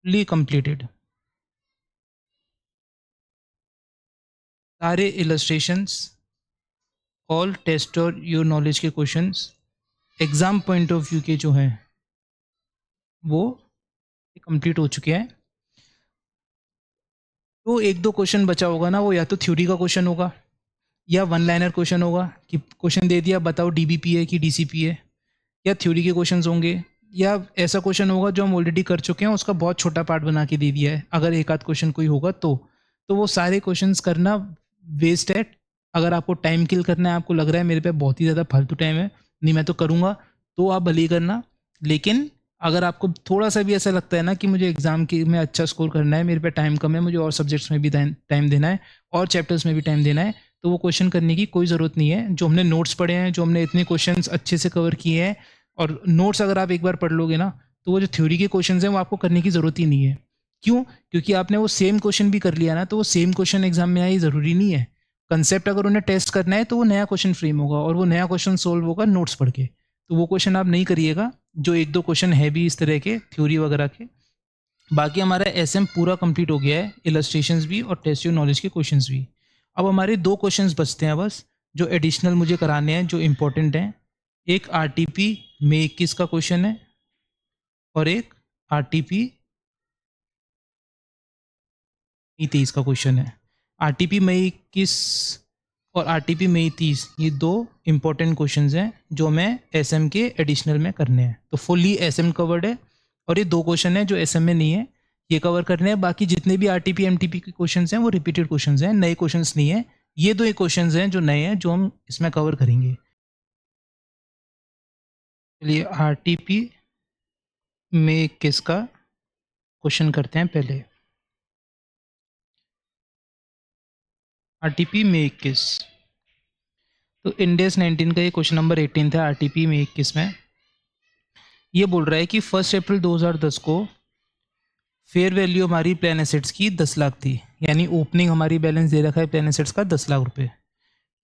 ली कंप्लीटेड, सारे इलस्ट्रेशंस, ऑल टेस्ट और योर नॉलेज के questions exam point of view के जो हैं वो कंप्लीट हो चुके हैं। तो एक दो क्वेश्चन बचा होगा ना, वो या तो थ्योरी का क्वेश्चन होगा या वन लाइनर क्वेश्चन होगा कि क्वेश्चन दे दिया बताओ डीबीपी है कि डीसीपी है, या थ्योरी के क्वेश्चंस होंगे, या ऐसा क्वेश्चन होगा जो हम ऑलरेडी कर चुके हैं उसका बहुत छोटा पार्ट बना के दे दिया है, अगर एक आध क्वेश्चन कोई होगा तो वो सारे क्वेश्चंस करना वेस्ट है। अगर आपको टाइम किल करना है, आपको लग रहा है मेरे पे बहुत ही ज़्यादा फालतू टाइम है, नहीं मैं तो करूँगा, तो आप भले ही करना। लेकिन अगर आपको थोड़ा सा भी ऐसा लगता है ना कि मुझे एग्जाम की में अच्छा स्कोर करना है, मेरे पे टाइम कम है, मुझे और सब्जेक्ट्स में भी टाइम देना है और चैप्टर्स में भी टाइम देना है, तो वो क्वेश्चन करने की कोई ज़रूरत नहीं है। जो हमने नोट्स पढ़े हैं, जो हमने इतने क्वेश्चंस अच्छे से कवर किए हैं, और नोट्स अगर आप एक बार पढ़ लोगे ना, तो वो जो थ्योरी के क्वेश्चंस हैं वो आपको करने की ज़रूरत ही नहीं है। क्यों? क्योंकि आपने वो सेम क्वेश्चन भी कर लिया ना, तो वो सेम क्वेश्चन एग्जाम में आए ज़रूरी नहीं है। कंसेप्ट अगर उन्हें टेस्ट करना है तो वो नया क्वेश्चन फ्रेम होगा, और वो नया क्वेश्चन सोल्व होगा नोट्स पढ़ के, तो वो क्वेश्चन आप नहीं करिएगा। जो एक दो क्वेश्चन है भी इस तरह के थ्योरी वगैरह के, बाकी हमारा एसएम पूरा कंप्लीट हो गया है, इलस्ट्रेशंस भी और टेस्ट योर नॉलेज के क्वेश्चंस भी। अब हमारे दो क्वेश्चंस बचते हैं बस, जो एडिशनल मुझे कराने हैं, जो इम्पोर्टेंट हैं। एक आरटीपी में 21 का क्वेश्चन है, और एक आरटीपी 23 का क्वेश्चन है। आरटीपी में 21 और आरटीपी में 30, ये दो इम्पोर्टेंट क्वेश्चंस हैं जो हमें एसएम के एडिशनल में करने हैं। तो फुल्ली एसएम कवर्ड है, और ये दो क्वेश्चन हैं जो एसएम में नहीं है, ये कवर करने हैं। बाकी जितने भी आरटीपी एमटीपी के क्वेश्चंस हैं वो रिपीटेड क्वेश्चंस हैं, नए क्वेश्चंस नहीं है। ये दो क्वेश्चंस हैं जो नए हैं, जो हम इसमें कवर करेंगे। चलिए आरटीपी में किसका क्वेश्चन करते हैं पहले। आरटीपी में 21, तो इंडेस 19 का ये क्वेश्चन नंबर 18 था आरटीपी में 21 में। ये बोल रहा है कि 1 अप्रैल 2010 को फेयर वैल्यू हमारी प्लान एसेट्स की 10 लाख थी, यानी ओपनिंग हमारी बैलेंस दे रखा है प्लान एसेट्स का 10 लाख रुपए।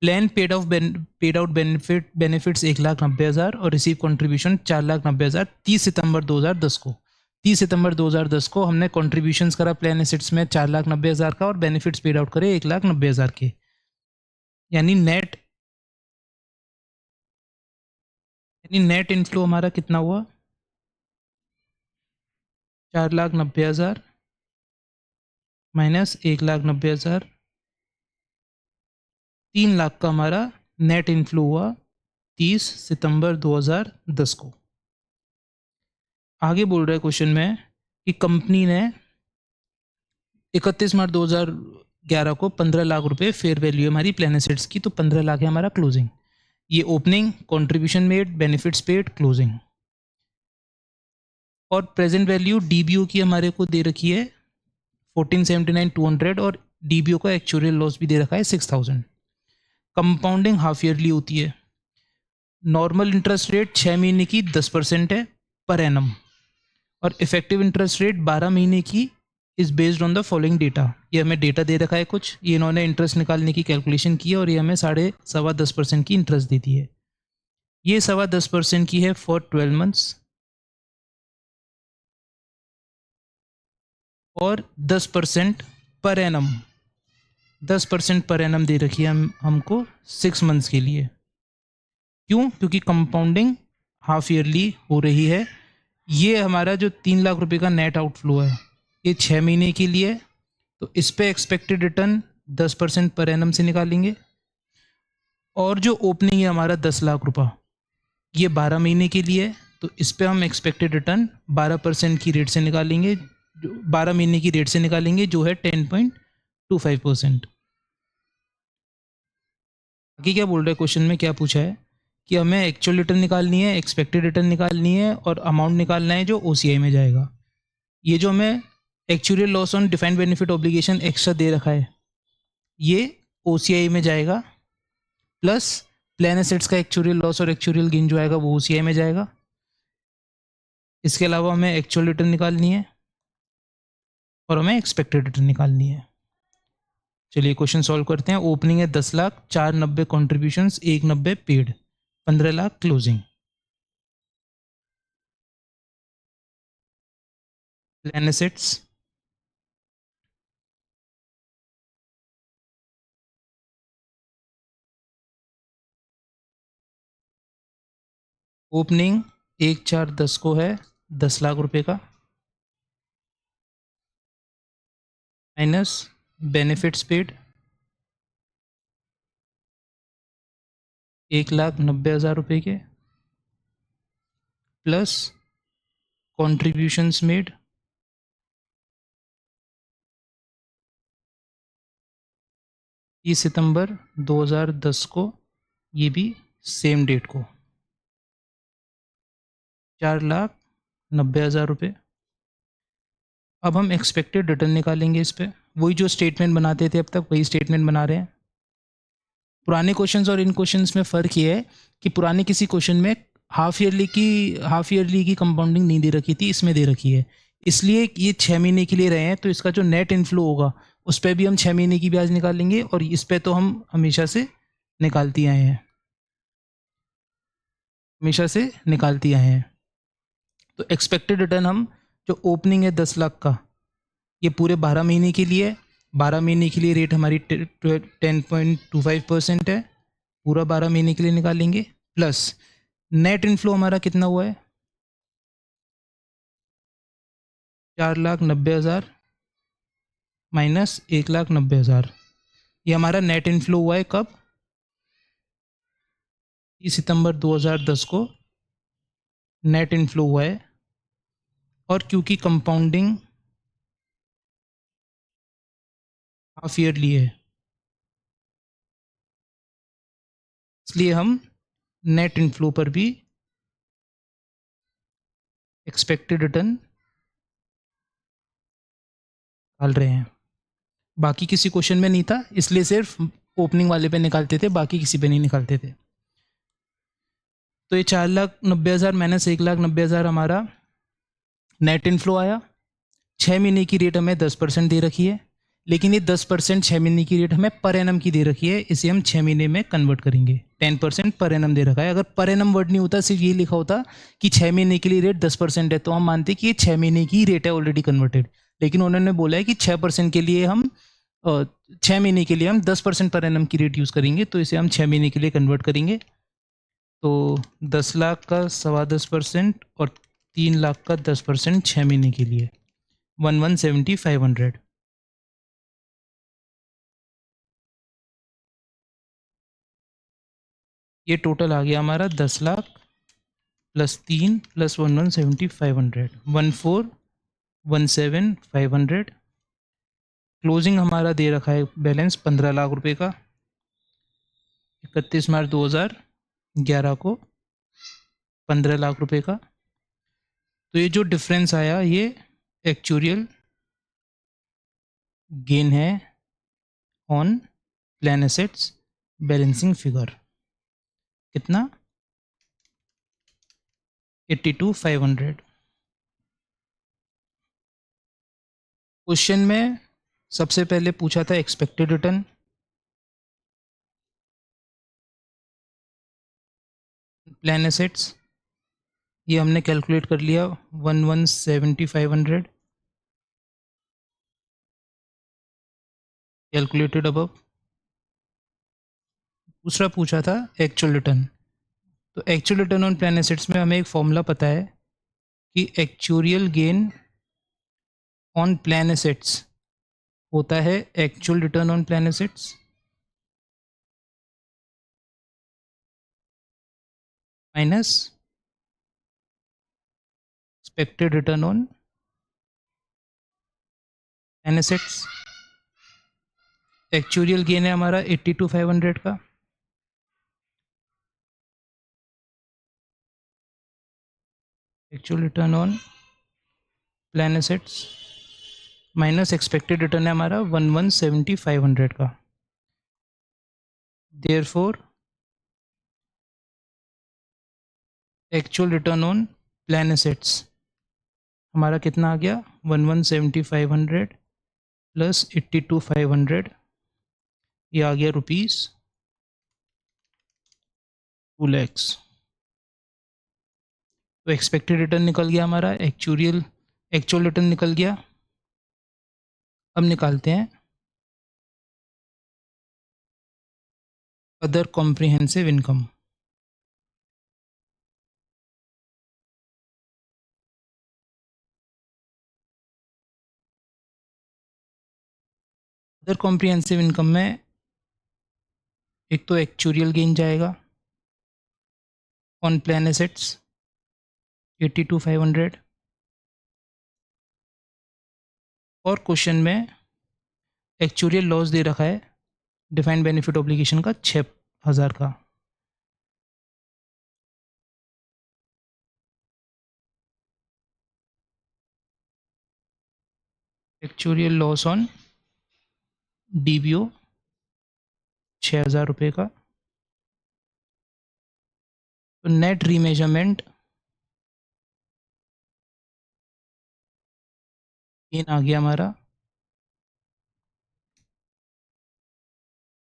प्लान पेड आउट बेनिफिट्स 1,90,000 और रिसीव कंट्रीब्यूशन 4,90,000 30 सितंबर 2010 को। 30 सितंबर 2010 को हमने कॉन्ट्रीब्यूशंस करा प्लान एसेट्स में 4,90,000 का, और बेनिफिट्स पेड आउट करे 1,90,000 के, यानी नेट इनफ्लो हमारा कितना हुआ, 4,90,000 माइनस 1,90,000, 3 लाख का हमारा नेट इनफ्लो हुआ 30 सितंबर 2010 को। आगे बोल रहा है क्वेश्चन में कि कंपनी ने 31 मार्च 2011 को 15 लाख रुपए फेयर वैल्यू हमारी प्लान एसेट्स की, तो 15 लाख है हमारा क्लोजिंग। ये opening, contribution made, benefits paid, closing. और प्रेजेंट वैल्यू डीबीओ की हमारे को दे रखी है 1479,200, और डीबीओ का एक्चुअल लॉस भी दे रखा है 6,000। कंपाउंडिंग हाफ ईयरली होती है। नॉर्मल इंटरेस्ट रेट 6 महीने की 10% है पर एनम, और इफेक्टिव इंटरेस्ट रेट 12 महीने की is based on the following data. ये हमें डेटा दे रखा है कुछ, ये इन्होंने इंटरेस्ट निकालने की कैलकुलेशन की है, और ये हमें 10.25% की इंटरेस्ट देती है। ये 10.25% की है फॉर 12 मंथ्स, और 10% पर एनम, 10% पर एनम दे रखी है हमको 6 मंथ्स के लिए। क्यों? क्योंकि कंपाउंडिंग हाफ ईयरली हो रही है। ये हमारा जो 3 लाख रुपए का नेट आउटफ्लो है, ये 6 महीने के लिए, तो इस पे एक्सपेक्टेड रिटर्न 10% पर एनम से निकालेंगे। और जो ओपनिंग है हमारा 10 लाख रुपया, ये 12 महीने के लिए, तो इस पे हम एक्सपेक्टेड रिटर्न 12% की रेट से निकालेंगे, 12 महीने की रेट से निकालेंगे, जो है 10.25%। बाकी क्या बोल रहे हैं क्वेश्चन में, क्या पूछा है कि हमें एक्चुअल रिटर्न निकालनी है, एक्सपेक्टेड रिटर्न निकालनी है और अमाउंट निकालना है जो ओसीआई में जाएगा। ये जो हमें actual loss on defined benefit obligation extra दे रखा है ये ओसीआई में जाएगा, प्लस प्लान एसेट्स का एक्चुअल लॉस और एक्चुअल गेन जो आएगा वो ओसीआई में जाएगा। इसके अलावा हमें एक्चुअल रिटर्न निकालनी है और हमें एक्सपेक्टेड रिटर्न निकालनी है। चलिए क्वेश्चन सॉल्व करते हैं। ओपनिंग है 10 lakh, 490 contributions, 190 paid, 15 lakh closing. Plan assets opening 1/4/10 को है 10 लाख रुपए का, माइनस बेनिफिट्स पेड 1,90,000 रुपए के, प्लस कॉन्ट्रीब्यूशंस मेड 30 सितंबर 2010 को, ये भी सेम डेट को, 4,90,000 रुपये। अब हम एक्सपेक्टेड रिटर्न निकालेंगे इस पे, वही जो स्टेटमेंट बनाते थे अब तक वही स्टेटमेंट बना रहे हैं। पुराने क्वेश्चंस और इन क्वेश्चंस में फ़र्क ये है कि पुराने किसी क्वेश्चन में हाफ ईयरली की कंपाउंडिंग नहीं दे रखी थी, इसमें दे रखी है, इसलिए ये 6 महीने के लिए रहे हैं। तो इसका जो नेट इनफ्लो होगा उस पर भी हम 6 महीने की ब्याज निकालेंगे और इस पर तो हम हमेशा से निकालती आए हैं, हमेशा से निकालती आए हैं। तो एक्सपेक्टेड रिटर्न हम जो ओपनिंग है 10 लाख का, ये पूरे 12 महीने के लिए है। 12 महीने के लिए रेट हमारी 10.25% है, पूरा 12 महीने के लिए निकालेंगे। प्लस नेट इनफ्लो हमारा कितना हुआ है, 4,90,000 माइनस 1,90,000। ये हमारा नेट इनफ्लो हुआ है कब, 30 सितंबर 2010 को नेट इनफ्लो हुआ है। और क्योंकि कंपाउंडिंग हाफ ईयरली है इसलिए हम नेट इनफ्लो पर भी एक्सपेक्टेड रिटर्न डाल रहे हैं। बाकी किसी क्वेश्चन में नहीं था, इसलिए सिर्फ ओपनिंग वाले पे निकालते थे, बाकी किसी पे नहीं निकालते थे। तो ये 4,90,000 माइनस 1,90,000 हमारा नेट इनफ्लो आया। 6 महीने की रेट हमें 10% दे रखी है, लेकिन ये 10% 6 महीने की रेट हमें पर एनम की दे रखी है, इसे हम 6 महीने में कन्वर्ट करेंगे। 10% पर एनम दे रखा है। अगर पर एनम वर्ड नहीं होता, सिर्फ ये लिखा होता कि 6 महीने के लिए रेट 10% है, तो हम मानते कि ये 6 महीने की रेट है ऑलरेडी कन्वर्टेड। लेकिन उन्होंने बोला है कि 6% के लिए हम 6 महीने के लिए हम 10% पर एनम की रेट यूज़ करेंगे, तो इसे हम 6 महीने के लिए कन्वर्ट करेंगे। तो 10 लाख का 10.25% और 3 लाख का 10% 6 महीने के लिए 1,70,500। ये टोटल आ गया हमारा 10 लाख प्लस 3 प्लस 1,70,500, 1,417,500। क्लोजिंग हमारा दे रखा है बैलेंस 15 लाख रुपए का 31 मार्च 2011 को, 15 लाख रुपए का। तो ये जो डिफरेंस आया ये एक्चुअल गेन है on plan assets balancing figure, कितना 82,500। क्वेश्चन में सबसे पहले पूछा था एक्सपेक्टेड रिटर्न, प्लान एसेट्स ये हमने कैलकुलेट कर लिया 1,70,500 कैलकुलेटेड अबव। दूसरा पूछा था एक्चुअल रिटर्न, तो actual return on plan assets में हमें एक फॉर्मूला पता है कि actual gain on plan assets होता है actual return on plan assets minus expected return on plan assets. Actual gain है हमारा 82,500 का, actual return on plan assets minus expected return है हमारा 1,170,500 का। Therefore actual return on plan assets हमारा कितना आ गया 1,170,500 प्लस 82,500, ये आ गया ₹2,00,000। तो एक्सपेक्टेड रिटर्न निकल गया हमारा, एक्चुअल रिटर्न निकल गया। अब निकालते हैं other comprehensive income. Other comprehensive income में एक तो एक्चुरियल गेन जाएगा ऑन प्लान एसेट्स 82,500, और क्वेश्चन में एक्चुरियल लॉस दे रखा है डिफाइंड बेनिफिट ऑब्लिगेशन का 6,000 का। एक्चुरियल लॉस ऑन डीबीओ 6,000 रुपये का। तो नेट रीमेजरमेंट गेन आ गया हमारा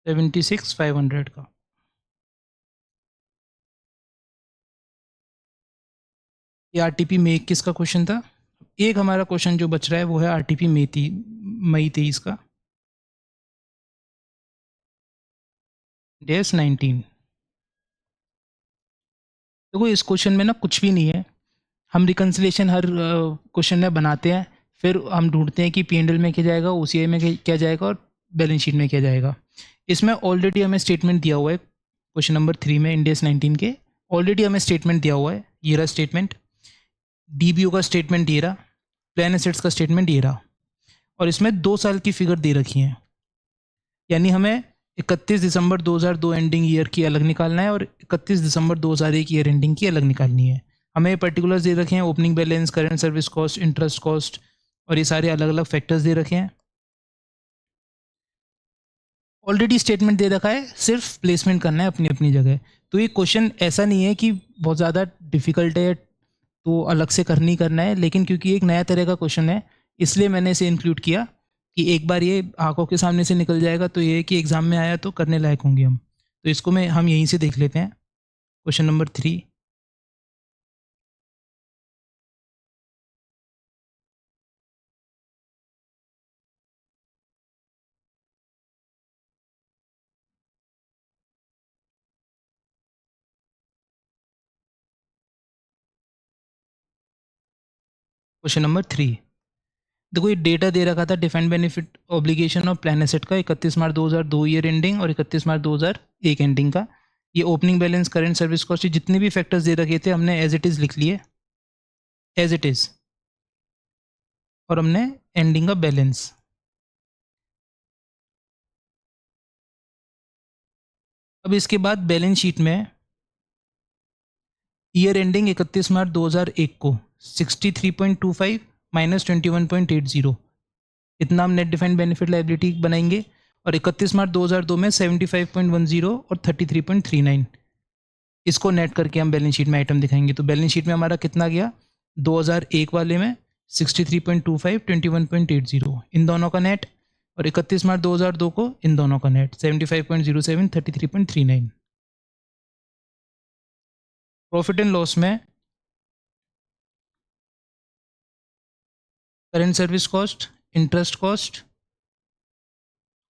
76,500 का। ये आरटीपी मई 21 का क्वेश्चन था। एक हमारा क्वेश्चन जो बच रहा है वो है आरटीपी मई 23 का, डेस 19। देखो इस क्वेश्चन में ना कुछ भी नहीं है, हम रिकन्सिलेशन हर क्वेश्चन में बनाते हैं, फिर हम ढूंढते हैं कि पी&एल में क्या जाएगा, ओसीआई में क्या जाएगा और बैलेंस शीट में क्या जाएगा। इसमें ऑलरेडी हमें स्टेटमेंट दिया हुआ है क्वेश्चन नंबर 3 में इंडेस 19 के, ऑलरेडी हमें स्टेटमेंट दिया हुआ है। ये रहा स्टेटमेंट, डीबीओ का स्टेटमेंट ये रहा, प्लान एसेट्स का स्टेटमेंट ये रहा, और इसमें 2 साल की फिगर दे रखी हैं, यानी हमें 31 दिसंबर 2002 एंडिंग ईयर की अलग निकालना है और 31 दिसंबर 2001 ईयर एंडिंग की अलग निकालनी है। हमें पर्टिकुलर्स दे रखे हैं, opening balance, current service cost, interest cost, और ये सारे अलग अलग फैक्टर्स दे रखे हैं। ऑलरेडी स्टेटमेंट दे रखा है, सिर्फ प्लेसमेंट करना है अपनी अपनी जगह। तो ये क्वेश्चन ऐसा नहीं है कि बहुत ज़्यादा डिफिकल्ट है तो अलग से करनी करना है, लेकिन क्योंकि एक नया तरह का क्वेश्चन है इसलिए मैंने इसे इंक्लूड किया कि एक बार ये आंखों के सामने से निकल जाएगा तो ये कि एग्ज़ाम में आया तो करने लायक होंगे हम। तो इसको हम यहीं से देख लेते हैं, क्वेश्चन नंबर 3। क्वेश्चन नंबर 3, देखो ये डेटा दे रखा था defined benefit obligation of plan asset का 31 मार्च 2002 ईयर एंडिंग और 31 मार्च 2001 एंडिंग का। ये opening balance, current service cost, जितने भी फैक्टर्स दे रखे थे हमने एज इट इज़ लिख लिए, एज इट इज़, और हमने एंडिंग का बैलेंस। अब इसके बाद बैलेंस शीट में ईयर एंडिंग 31 मार्च 2001 को 63.25 माइनस 21.80, इतना हम नेट डिफाइंड बेनिफिट लायबिलिटी बनाएंगे, और 31 मार्च 2002 में 75.10 और 33.39, इसको नेट करके हम बैलेंस शीट में आइटम दिखाएंगे। तो बैलेंस शीट में हमारा कितना गया, 2001 वाले में 63.25 21.80 इन दोनों का नेट, और 31 मार्च 2002 को इन दोनों का नेट 75.07 33.39। प्रॉफिट एंड लॉस में current service cost, interest cost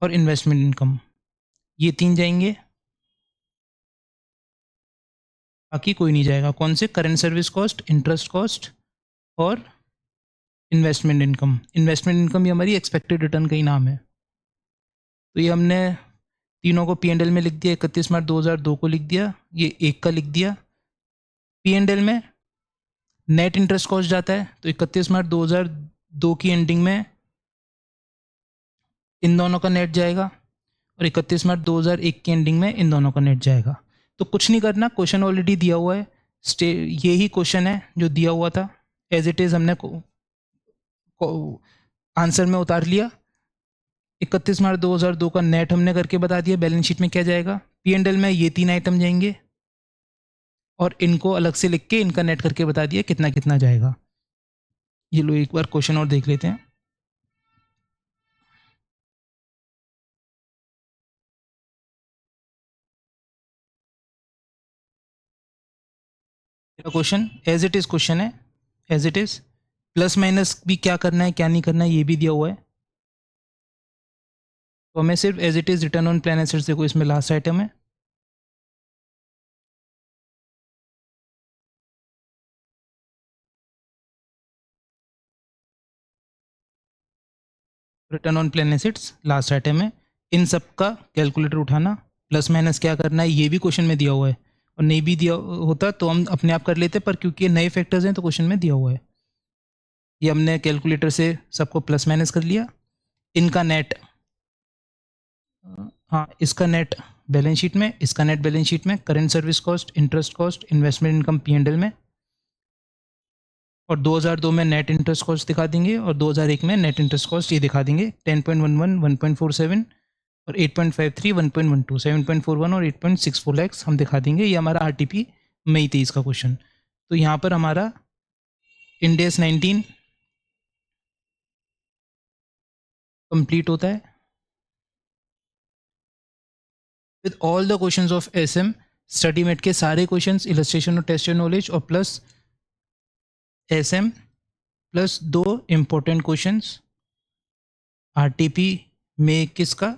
और इन्वेस्टमेंट इनकम, ये 3 जाएंगे, बाकी कोई नहीं जाएगा। कौन से, current service cost, interest cost और इन्वेस्टमेंट इनकम। इन्वेस्टमेंट इनकम ये हमारी एक्सपेक्टेड रिटर्न का ही नाम है। तो ये हमने तीनों को पी&एल में लिख दिया, 31 मार्च 2002 को लिख दिया, ये 1 का लिख दिया। पी&एल में नेट इंटरेस्ट कॉस्ट जाता है, तो 31 मार्च 2002 की एंडिंग में इन दोनों का नेट जाएगा, और 31 मार्च 2001 की एंडिंग में इन दोनों का नेट जाएगा। तो कुछ नहीं करना, क्वेश्चन ऑलरेडी दिया हुआ है, यही क्वेश्चन है जो दिया हुआ था, एज इट इज़ हमने आंसर में उतार लिया। 31 मार्च 2002 का नेट हमने करके बता दिया, बैलेंस शीट में क्या जाएगा। P&L में ये 3 आइटम जाएंगे और इनको अलग से लिख के इनका नेट करके बता दिया कितना कितना जाएगा। ये लो एक बार क्वेश्चन और देख लेते हैं। Question as it is question है, as it is. Plus minus भी क्या करना है क्या नहीं करना है ये भी दिया हुआ है, तो हमें सिर्फ as it is return on plan assets देखो, इसमें लास्ट आइटम है। Return on plan assets last item है। इन सब का कैलकुलेटर उठाना, प्लस माइनस क्या करना है ये भी क्वेश्चन में दिया हुआ है, और नहीं भी दिया होता तो हम अपने आप कर लेते, पर क्योंकि ये नए फैक्टर्स हैं तो क्वेश्चन में दिया हुआ है। ये हमने कैलकुलेटर से सबको प्लस माइनस कर लिया। इनका नेट, हाँ इसका नेट बैलेंस शीट में, इसका नेट बैलेंस शीट में, current service cost, interest cost, investment income P&L में, और 2002 में नेट इंटरेस्ट कॉस्ट दिखा देंगे, और 2001 में नेट इंटरेस्ट कॉस्ट ये दिखा देंगे 10.11, 1.47 और 8.53, 1.12, 7.41 और 8.64 लैक्स हम दिखा देंगे। ये हमारा RTP मई 23 का क्वेश्चन। तो यहाँ पर हमारा Ind AS 19 कंप्लीट होता है with all the questions of SM study mate के सारे क्वेश्चंस, इलस्ट्रेशन और टेस्ट नॉलेज, और plus SM plus 2 important questions RTP मई 21 का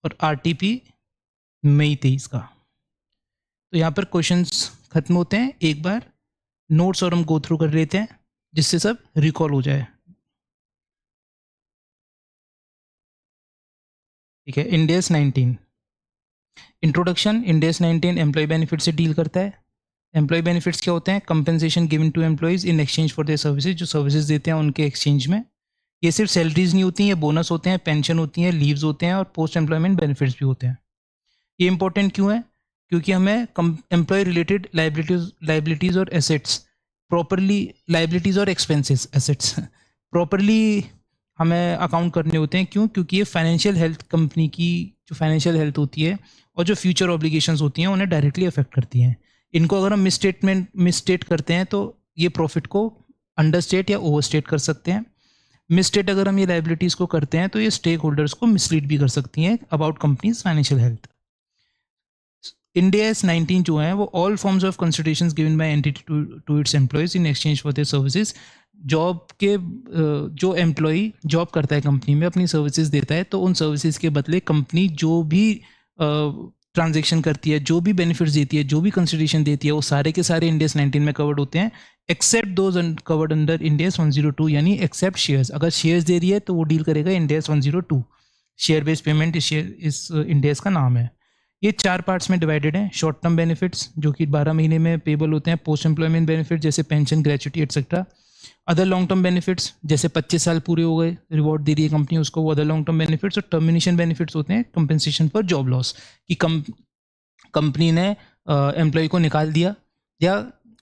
और RTP मई 23 का। तो यहाँ पर क्वेश्चंस खत्म होते हैं। एक बार नोट्स और हम गो थ्रू कर लेते हैं जिससे सब रिकॉल हो जाए। ठीक है, Ind AS 19 introduction. Ind AS 19 employee benefit से डील करता है। एम्प्लॉय बेनिफिट्स क्या होते हैं? Compensation given to employees in exchange for their services, जो सर्विसेज देते हैं उनके एक्सचेंज में। ये सिर्फ सैलरीज नहीं होती हैं, बोनस होते हैं, पेंशन होती हैं, लीव्स होते हैं और पोस्ट एम्प्लॉयमेंट बेनिफिट्स भी होते हैं। ये इंपॉर्टेंट क्यों है? क्योंकि हमें एम्प्लॉय रिलेटेड लाइबिलिटीज़ और एसेट्स प्रॉपरली, लाइबिलिटीज़ और एक्सपेंसेस एसेट्स प्रॉपरली हमें अकाउंट करने होते हैं। क्यों? क्योंकि ये फाइनेंशियल हेल्थ, कंपनी की जो फाइनेंशियल हेल्थ होती है और जो फ्यूचर ऑब्लिगेशंस होती हैं उन्हें डायरेक्टली अफेक्ट करती हैं। इनको अगर हम मिसस्टेट करते हैं तो ये प्रॉफिट को अंडरस्टेट या ओवरस्टेट कर सकते हैं। मिसस्टेट अगर हम ये लाइबिलिटीज़ को करते हैं तो ये स्टेक होल्डर्स को मिसलीड भी कर सकती हैं about companies financial health. Ind AS 19 जो है वो all forms of considerations given by entity to its employees in exchange for their services. Job के जो एम्प्लॉई जॉब करता है कंपनी में, अपनी सर्विसेज देता है, तो उन सर्विसेज के बदले कंपनी जो भी ट्रांजेक्शन करती है, जो भी बेनिफिट्स देती है, जो भी कंसिडरेशन देती है, वो सारे के सारे Ind AS 19 में कवर्ड होते हैं, except those covered under Ind AS 102, यानी एक्सेप्ट शेयर्स। अगर शेयर्स दे रही है तो वो डील करेगा Ind AS 102। Share based payment इस Ind AS का नाम है। ये 4 पार्ट्स में डिवाइडेड हैं। शॉर्ट टर्म बेनिफिट्स जो कि 12 महीने में पेबल होते हैं, पोस्ट एम्प्लॉयमेंट बेनिफिट जैसे pension, gratuity etcetera. Other long term benefits जैसे 25 साल पूरे हो गए, रिवॉर्ड दे रही है कंपनी उसको, वो अदर लॉन्ग टर्म बेनिफिट्स। और टर्मिनेशन बेनिफिट्स होते हैं कंपनसेशन फॉर जॉब लॉस, कि कंपनी ने एम्प्लॉय को निकाल दिया या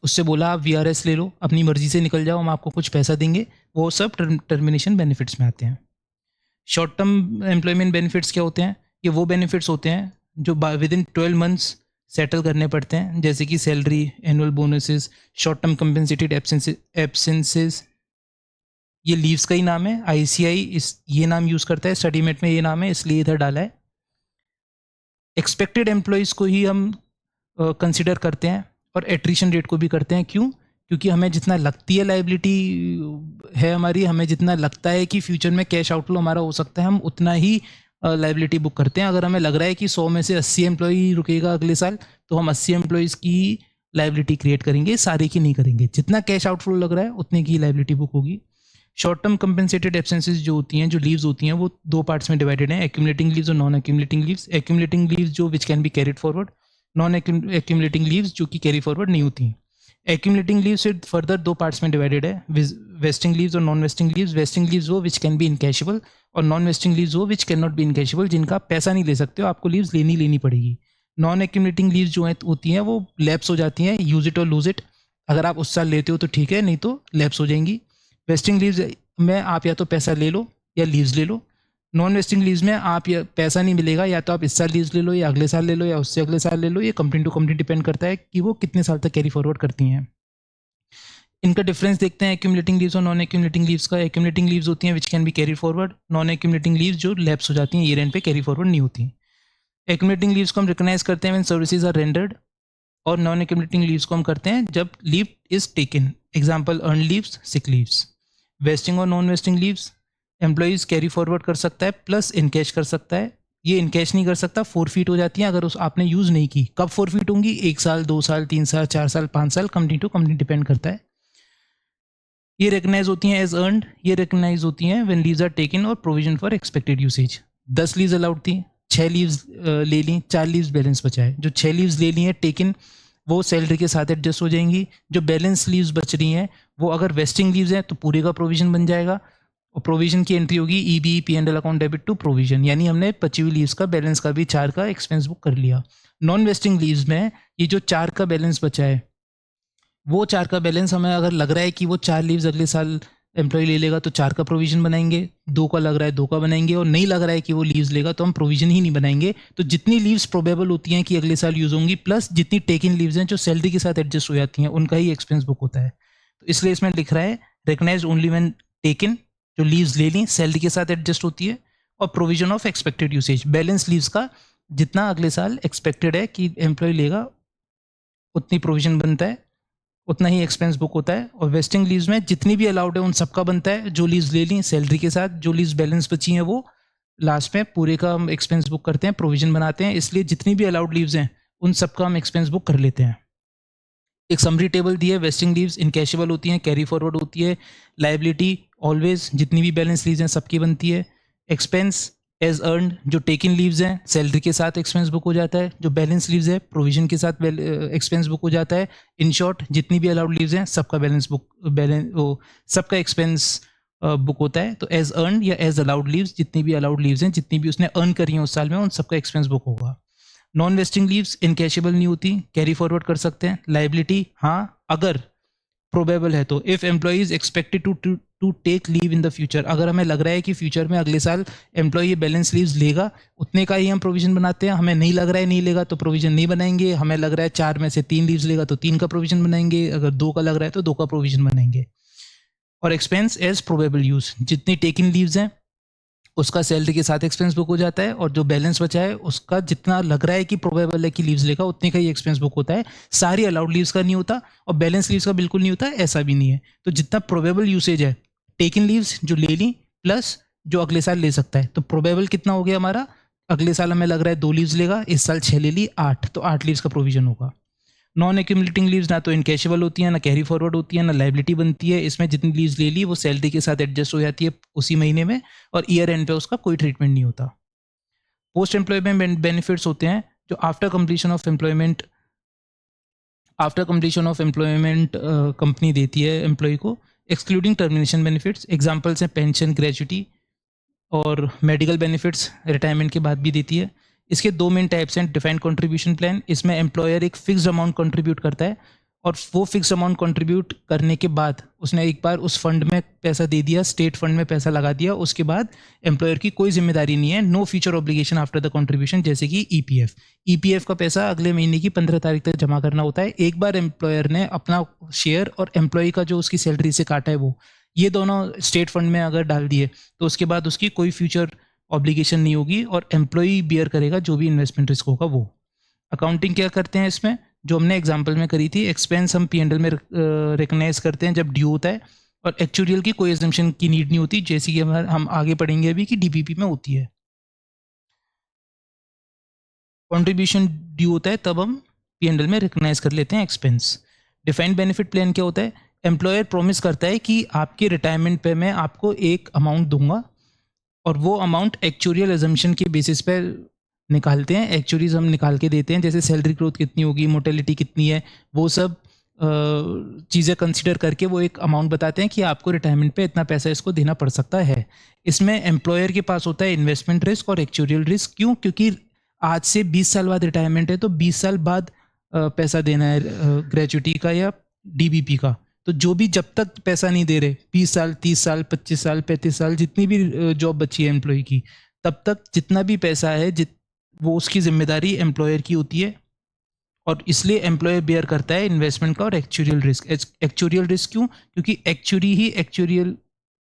उससे बोला आप VRS ले लो, अपनी मर्जी से निकल जाओ, हम आपको कुछ पैसा देंगे, वो सब टर्मिनेशन बेनिफिट्स में आते हैं। शॉर्ट टर्म एम्प्लॉयमेंट बेनिफिट्स क्या होते हैं? ये वो बेनिफिट्स होते हैं जो विद इन 12 मंथ्स सेटल करने पड़ते हैं, जैसे कि salary, annual bonuses, short term compensated absences. ये लीव्स का ही नाम है। ICI ये नाम यूज़ करता है, स्टडीमेट में ये नाम है, इसलिए इधर डाला है। एक्सपेक्टेड एम्प्लॉयज़ को ही हम कंसिडर करते हैं और एट्रिशन रेट को भी करते हैं। क्यों? क्योंकि हमें जितना लगती है लाइबिलिटी है हमारी, हमें जितना लगता है कि फ्यूचर में कैश आउटफ्लो हमारा हो सकता है, हम उतना ही लाइबिलिटी बुक करते हैं। अगर हमें लग रहा है कि 100 में से 80 एम्प्लॉई रुकेगा अगले साल, तो हम 80 एम्प्लॉयज़ की लाइबिलिटी क्रिएट करेंगे, सारे की नहीं करेंगे। जितना कैश आउटफ्लो लग रहा है उतने की लाइबिलिटी बुक होगी। शॉर्ट टर्म कंपनसेटेड एब्सेंसेस जो होती हैं, जो लीव्स होती हैं, वो 2 पार्ट्स में डिवाइडेड हैं, एक्यूमुलेटिंग लीव्स और non accumulating leaves. Accumulating leaves जो which can be carried forward, non accumulating leaves जो कि कैरी फॉरवर्ड नहीं होती हैं। एक्यूमुलेटिंग लीव्स फिर फर्दर 2 पार्ट्स में डिवाइडेड है, वेस्टिंग लीव्स और non vesting leaves. Vesting leaves वो विच कैन बी इनकैशेबल, और नॉन वेस्टिंग लीव्स वो विच कैन नॉट बी इनकैशेबल, जिनका आप पैसा नहीं ले सकते हो, आपको लीव्स लेनी पड़ेगी। नॉन एक्यूमुलेटिंग लीव्स जो होती हैं वो लैप्स हो जाती हैं, यूज इट और लूज इट। अगर आप उस साल लेते हो तो ठीक है, नहीं तो लैप्स हो जाएंगी। वेस्टिंग लीव्स में आप या तो पैसा ले लो या लीव्स ले लो। नॉन वेस्टिंग लीव्स में आप या पैसा नहीं मिलेगा, या तो आप इस साल लीव्स ले लो या अगले साल ले लो या उससे अगले साल ले लो। ये कंपनी टू कंपनी डिपेंड करता है कि वो कितने साल तक कैरी फॉरवर्ड करती हैं। इनका डिफरेंस देखते हैं एक्यूमुलेटिंग लीव्स और नॉन एक्यूमुलेटिंग लीव्स का। एक्यूमुलेटिंग लीव्स होती हैं which can be carry forward, non accumulating leaves जो लैप्स हो जाती हैं, ईयर एंड पे कैरी फॉरवर्ड नहीं होती। एक्यूमुलेटिंग लीव्स को हम रिकॉग्नाइज करते हैं व्हेन सर्विसेज आर रेंडर्ड, और नॉन एक्यूमुलेटिंग लीव्स को हम करते हैं जब leave is taken. Example earn leaves, sick leaves. Vesting और non vesting leaves employees carry forward कर सकता है प्लस इनकैश कर सकता है। ये इनकैश नहीं कर सकता, फोरफीट हो जाती है अगर उस आपने यूज़ नहीं की। कब फोरफीट होंगी? 1 साल, 2 साल, 3 साल, 4 साल, 5 साल, कंपनी टू कंपनी डिपेंड करता है। ये रिकग्नाइज होती हैं एज अर्नड। ये रिकग्नाइज होती हैं व्हेन लीव्स आर टेकन और provision for expected usage. 10 leaves allowed थी, 6 लीव्स ले ली, 4 लीव्स बैलेंस बचा है। जो 6 लीव्स ले ली हैं टेकन, वो सैलरी के साथ एडजस्ट हो जाएंगी। जो बैलेंस लीव्स बच रही हैं वो अगर वेस्टिंग लीव्स हैं तो पूरे का प्रोविजन बन जाएगा, और प्रोविजन की एंट्री होगी EB P&L account debit to provision, यानी हमने बची हुई लीव्स का बैलेंस का भी 4 का एक्सपेंस बुक कर लिया। नॉन वेस्टिंग लीव्स में ये जो 4 का बैलेंस बचा है, वो 4 का बैलेंस हमें अगर लग रहा है कि वो 4 लीव्स अगले साल एम्प्लॉय ले लेगा तो 4 का प्रोविजन बनाएंगे, 2 का लग रहा है 2 का बनाएंगे, और नहीं लग रहा है कि वो लीव्स लेगा तो हम प्रोविजन ही नहीं बनाएंगे। तो जितनी लीव्स प्रोबेबल होती हैं कि अगले साल यूज होंगी, प्लस जितनी टेकन लीव्स हैं जो सैलरी के साथ एडजस्ट हो जाती हैं, उनका ही एक्सपेंस बुक होता है। तो इसलिए इसमें लिख रहा है रिकग्नाइज ओनली व्हेन टेकन, जो लीव्स ले ली सैलरी के साथ एडजस्ट होती है, और provision of expected usage, balance leaves का जितना अगले साल एक्सपेक्टेड है कि एम्प्लॉय लेगा उतनी प्रोविजन बनता है, उतना ही एक्सपेंस बुक होता है। और वेस्टिंग लीव्स में जितनी भी अलाउड है उन सबका बनता है। जो लीव्स ले ली सैलरी के साथ, जो लीव्स बैलेंस बची हैं वो लास्ट में पूरे का हम एक्सपेंस बुक करते हैं, प्रोविजन बनाते हैं। इसलिए जितनी भी अलाउड लीव्स हैं उन सबका हम एक्सपेंस बुक कर लेते हैं। एक समरी टेबल दी है। वेस्टिंग लीव्स इनकैशेबल होती हैं, कैरी फॉरवर्ड होती है। लाइबिलिटी ऑलवेज जितनी भी बैलेंस लीव्स हैं सबकी बनती है। एक्सपेंस एज अर्नड, जो टेकन लीव्स हैं सैलरी के साथ एक्सपेंस बुक हो जाता है। जो बैलेंस लीव्स है प्रोविजन के साथ एक्सपेंस बुक हो जाता है। इन शॉर्ट जितनी भी अलाउड लीव्स हैं सबका सबका एक्सपेंस बुक होता है। तो एज अर्नड या एज अलाउड लीव्स, जितनी भी अलाउड लीव्स हैं, जितनी भी उसने अर्न करी हैं उस साल में, उन सबका एक्सपेंस बुक होगा। नॉन वेस्टिंग लीव्स इनकैशेबल नहीं होती, कैरी फॉरवर्ड कर सकते हैं। लाइबिलिटी हाँ अगर प्रोबेबल है तो, if employee is expected to take leave in the future, अगर हमें लग रहा है कि फ्यूचर में अगले साल एम्प्लॉय ये बैलेंस लीव्स लेगा, उतने का ही हम प्रोविजन बनाते हैं। हमें नहीं लग रहा है नहीं लेगा तो प्रोविजन नहीं बनाएंगे। हमें लग रहा है 4 में से 3 लीव्स लेगा तो 3 का प्रोविजन बनाएंगे, अगर 2 का लग रहा है तो 2 का प्रोविजन बनाएंगे। और एक्सपेंस एज प्रोबेबल यूज, जितनी टेकन लीव्स हैं उसका सैलरी के साथ एक्सपेंस बुक हो जाता है, और जो बैलेंस बचा है उसका जितना लग रहा है कि प्रोबेबल है कि लीव्स लेगा उतने का ही एक्सपेंस बुक होता है। सारी अलाउड लीव्स का नहीं होता और बैलेंस लीव्स का बिल्कुल नहीं होता, ऐसा भी नहीं है। तो जितना प्रोबेबल यूसेज है टेकन लीव्स जो ले ली प्लस जो अगले साल ले सकता है, तो प्रोबेबल कितना हो गया हमारा? अगले साल हमें लग रहा है 2 लीव्स लेगा, इस साल 6 ले ली 8, तो 8 लीव्स का प्रोविजन होगा। नॉन एक्यूमुलेटिंग लीव्स ना तो इनकैशेबल होती है, ना कैरी फॉरवर्ड होती है, ना लाइबिलिटी बनती है। इसमें जितनी लीव्स ले ली वो सैलरी के साथ एडजस्ट हो जाती है उसी महीने में, और ईयर एंड पे उसका कोई ट्रीटमेंट नहीं होता। पोस्ट एम्प्लॉयमेंट बेनिफिट्स होते हैं जो after completion of employment company देती है एम्प्लॉय को, एक्सक्लूडिंग टर्मिनेशन बेनिफिट्स। एग्जाम्पल्स हैं पेंशन, ग्रेजुटी और मेडिकल बेनिफिट्स रिटायरमेंट के बाद भी देती है। इसके 2 मेन टाइप्स हैं। डिफाइंड कंट्रीब्यूशन प्लान, इसमें एम्प्लॉयर एक फिक्स्ड अमाउंट कंट्रीब्यूट करता है, और वो फिक्स अमाउंट कंट्रीब्यूट करने के बाद उसने एक बार उस फंड में पैसा दे दिया, स्टेट फंड में पैसा लगा दिया, उसके बाद एम्प्लॉयर की कोई जिम्मेदारी नहीं है। No future obligation after the contribution, जैसे कि ईपीएफ का पैसा अगले महीने की 15 तारीख तक जमा करना होता है। एक बार एम्प्लॉयर ने अपना शेयर और एम्प्लॉय का जो उसकी सैलरी से काटा है वो, ये दोनों स्टेट फंड में अगर डाल दिए तो उसके बाद उसकी कोई फ्यूचर ऑब्लिगेशन नहीं होगी, और एम्प्लॉय बियर करेगा जो भी इन्वेस्टमेंट रिस्क होगा वो। अकाउंटिंग क्या करते हैं इसमें, जो हमने एग्जाम्पल में करी थी, एक्सपेंस हम P&L में रिकग्नाइज करते हैं जब ड्यू होता है, और एक्चुअरियल की कोई एजम्पशन की नीड नहीं होती, जैसे कि हम आगे पढ़ेंगे अभी कि डीपीपी में होती है। कंट्रीब्यूशन ड्यू होता है तब हम P&L में रिकग्नाइज कर लेते हैं एक्सपेंस। डिफाइंड बेनिफिट प्लान क्या होता है, एम्प्लॉयर प्रॉमिस करता है कि आपके रिटायरमेंट पे मैं आपको एक अमाउंट दूंगा, और वो अमाउंट एक्चुअरियल एजम्पशन के बेसिस पे निकालते हैं। एक्चुअरीज हम निकाल के देते हैं, जैसे सैलरी ग्रोथ कितनी होगी, मोर्टेलिटी कितनी है, वो सब चीज़ें कंसिडर करके वो एक अमाउंट बताते हैं कि आपको रिटायरमेंट पे इतना पैसा इसको देना पड़ सकता है। इसमें एम्प्लॉयर के पास होता है इन्वेस्टमेंट रिस्क और एक्चुअरियल रिस्क। क्यों? क्योंकि आज से 20 साल बाद रिटायरमेंट है तो 20 साल बाद पैसा देना है ग्रेजुटी का या डीबीपी का। तो जो भी जब तक पैसा नहीं दे रहे 20 साल 30 साल 25 साल 35 साल जितनी भी जॉब बची है एम्प्लॉय की, तब तक जितना भी पैसा है वो उसकी जिम्मेदारी एम्प्लॉयर की होती है। और इसलिए एम्प्लॉयर बेयर करता है इन्वेस्टमेंट का और एक्चुरियल रिस्क। एक्चुरियल रिस्क क्यों? क्योंकि एक्चुरी ही एक्चुरियल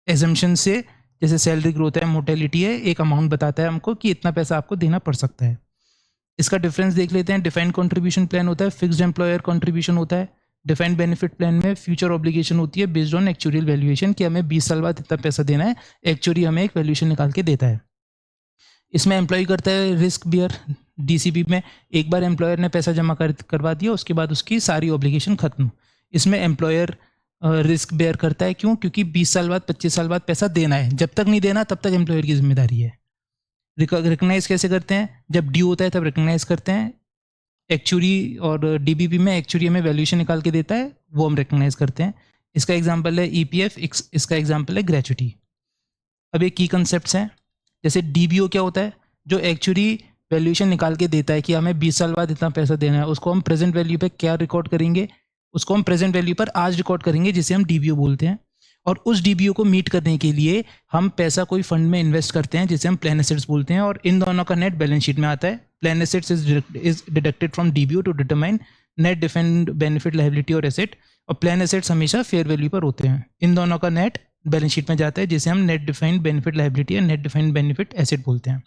एजम्पशन से, जैसे सैलरी ग्रोथ है, मोर्टेलिटी है, एक अमाउंट बताता है हमको कि इतना पैसा आपको देना पड़ सकता है। इसका डिफरेंस देख लेते हैं। डिफाइंड कंट्रीब्यूशन प्लान होता है, फिक्स्ड एम्प्लॉयर कंट्रीब्यूशन होता है। डिफाइंड बेनिफिट प्लान में फ्यूचर ऑब्लिगेशन होती है बेस्ड ऑन एक्चुरियल वैल्यूएशन कि हमें 20 साल बाद इतना पैसा देना है, एक्चुरी हमें एक वैल्यूएशन निकाल के देता है। इसमें एम्प्लॉय करता है रिस्क बियर। डीसीपी में एक बार एम्प्लॉयर ने पैसा जमा करवा दिया, उसके बाद उसकी सारी ऑब्लिगेशन खत्म। इसमें एम्प्लॉयर रिस्क बेयर करता है। क्यों? क्योंकि 20 साल बाद 25 साल बाद पैसा देना है, जब तक नहीं देना तब तक एम्प्लॉयर की जिम्मेदारी है। रिकॉग्नाइज कैसे करते हैं? जब ड्यू होता है तब रिकॉग्नाइज करते हैं। एक्चुरी और डीबीपी में एक्चुरी हमें वैल्यूएशन निकाल के देता है, वो हम रिकॉग्नाइज करते हैं। इसका एग्जाम्पल है ईपीएफ, इसका एग्जाम्पल है ग्रेचुटी। अब ये की कंसेप्ट हैं। जैसे डीबीओ क्या होता है? जो एक्चुअली वैल्यूएशन निकाल के देता है कि हमें 20 साल बाद इतना पैसा देना है, उसको हम प्रेजेंट वैल्यू पे क्या रिकॉर्ड करेंगे? उसको हम प्रेजेंट वैल्यू पर आज रिकॉर्ड करेंगे, जिसे हम डीबीओ बोलते हैं। और उस डीबीओ को मीट करने के लिए हम पैसा कोई फंड में इन्वेस्ट करते हैं, जिसे हम प्लान एसेट्स बोलते हैं। और इन दोनों का नेट बैलेंस शीट में आता है। Plan assets is deducted from DBO to determine net defined benefit liability और एसेट। और प्लान एसेट्स हमेशा फेयर वैल्यू पर होते हैं। इन दोनों का नेट बैलेंस शीट में जाता है, जिसे हम नेट डिफाइंड बेनिफिट लायबिलिटी या नेट डिफाइंड बेनिफिट एसेट बोलते हैं।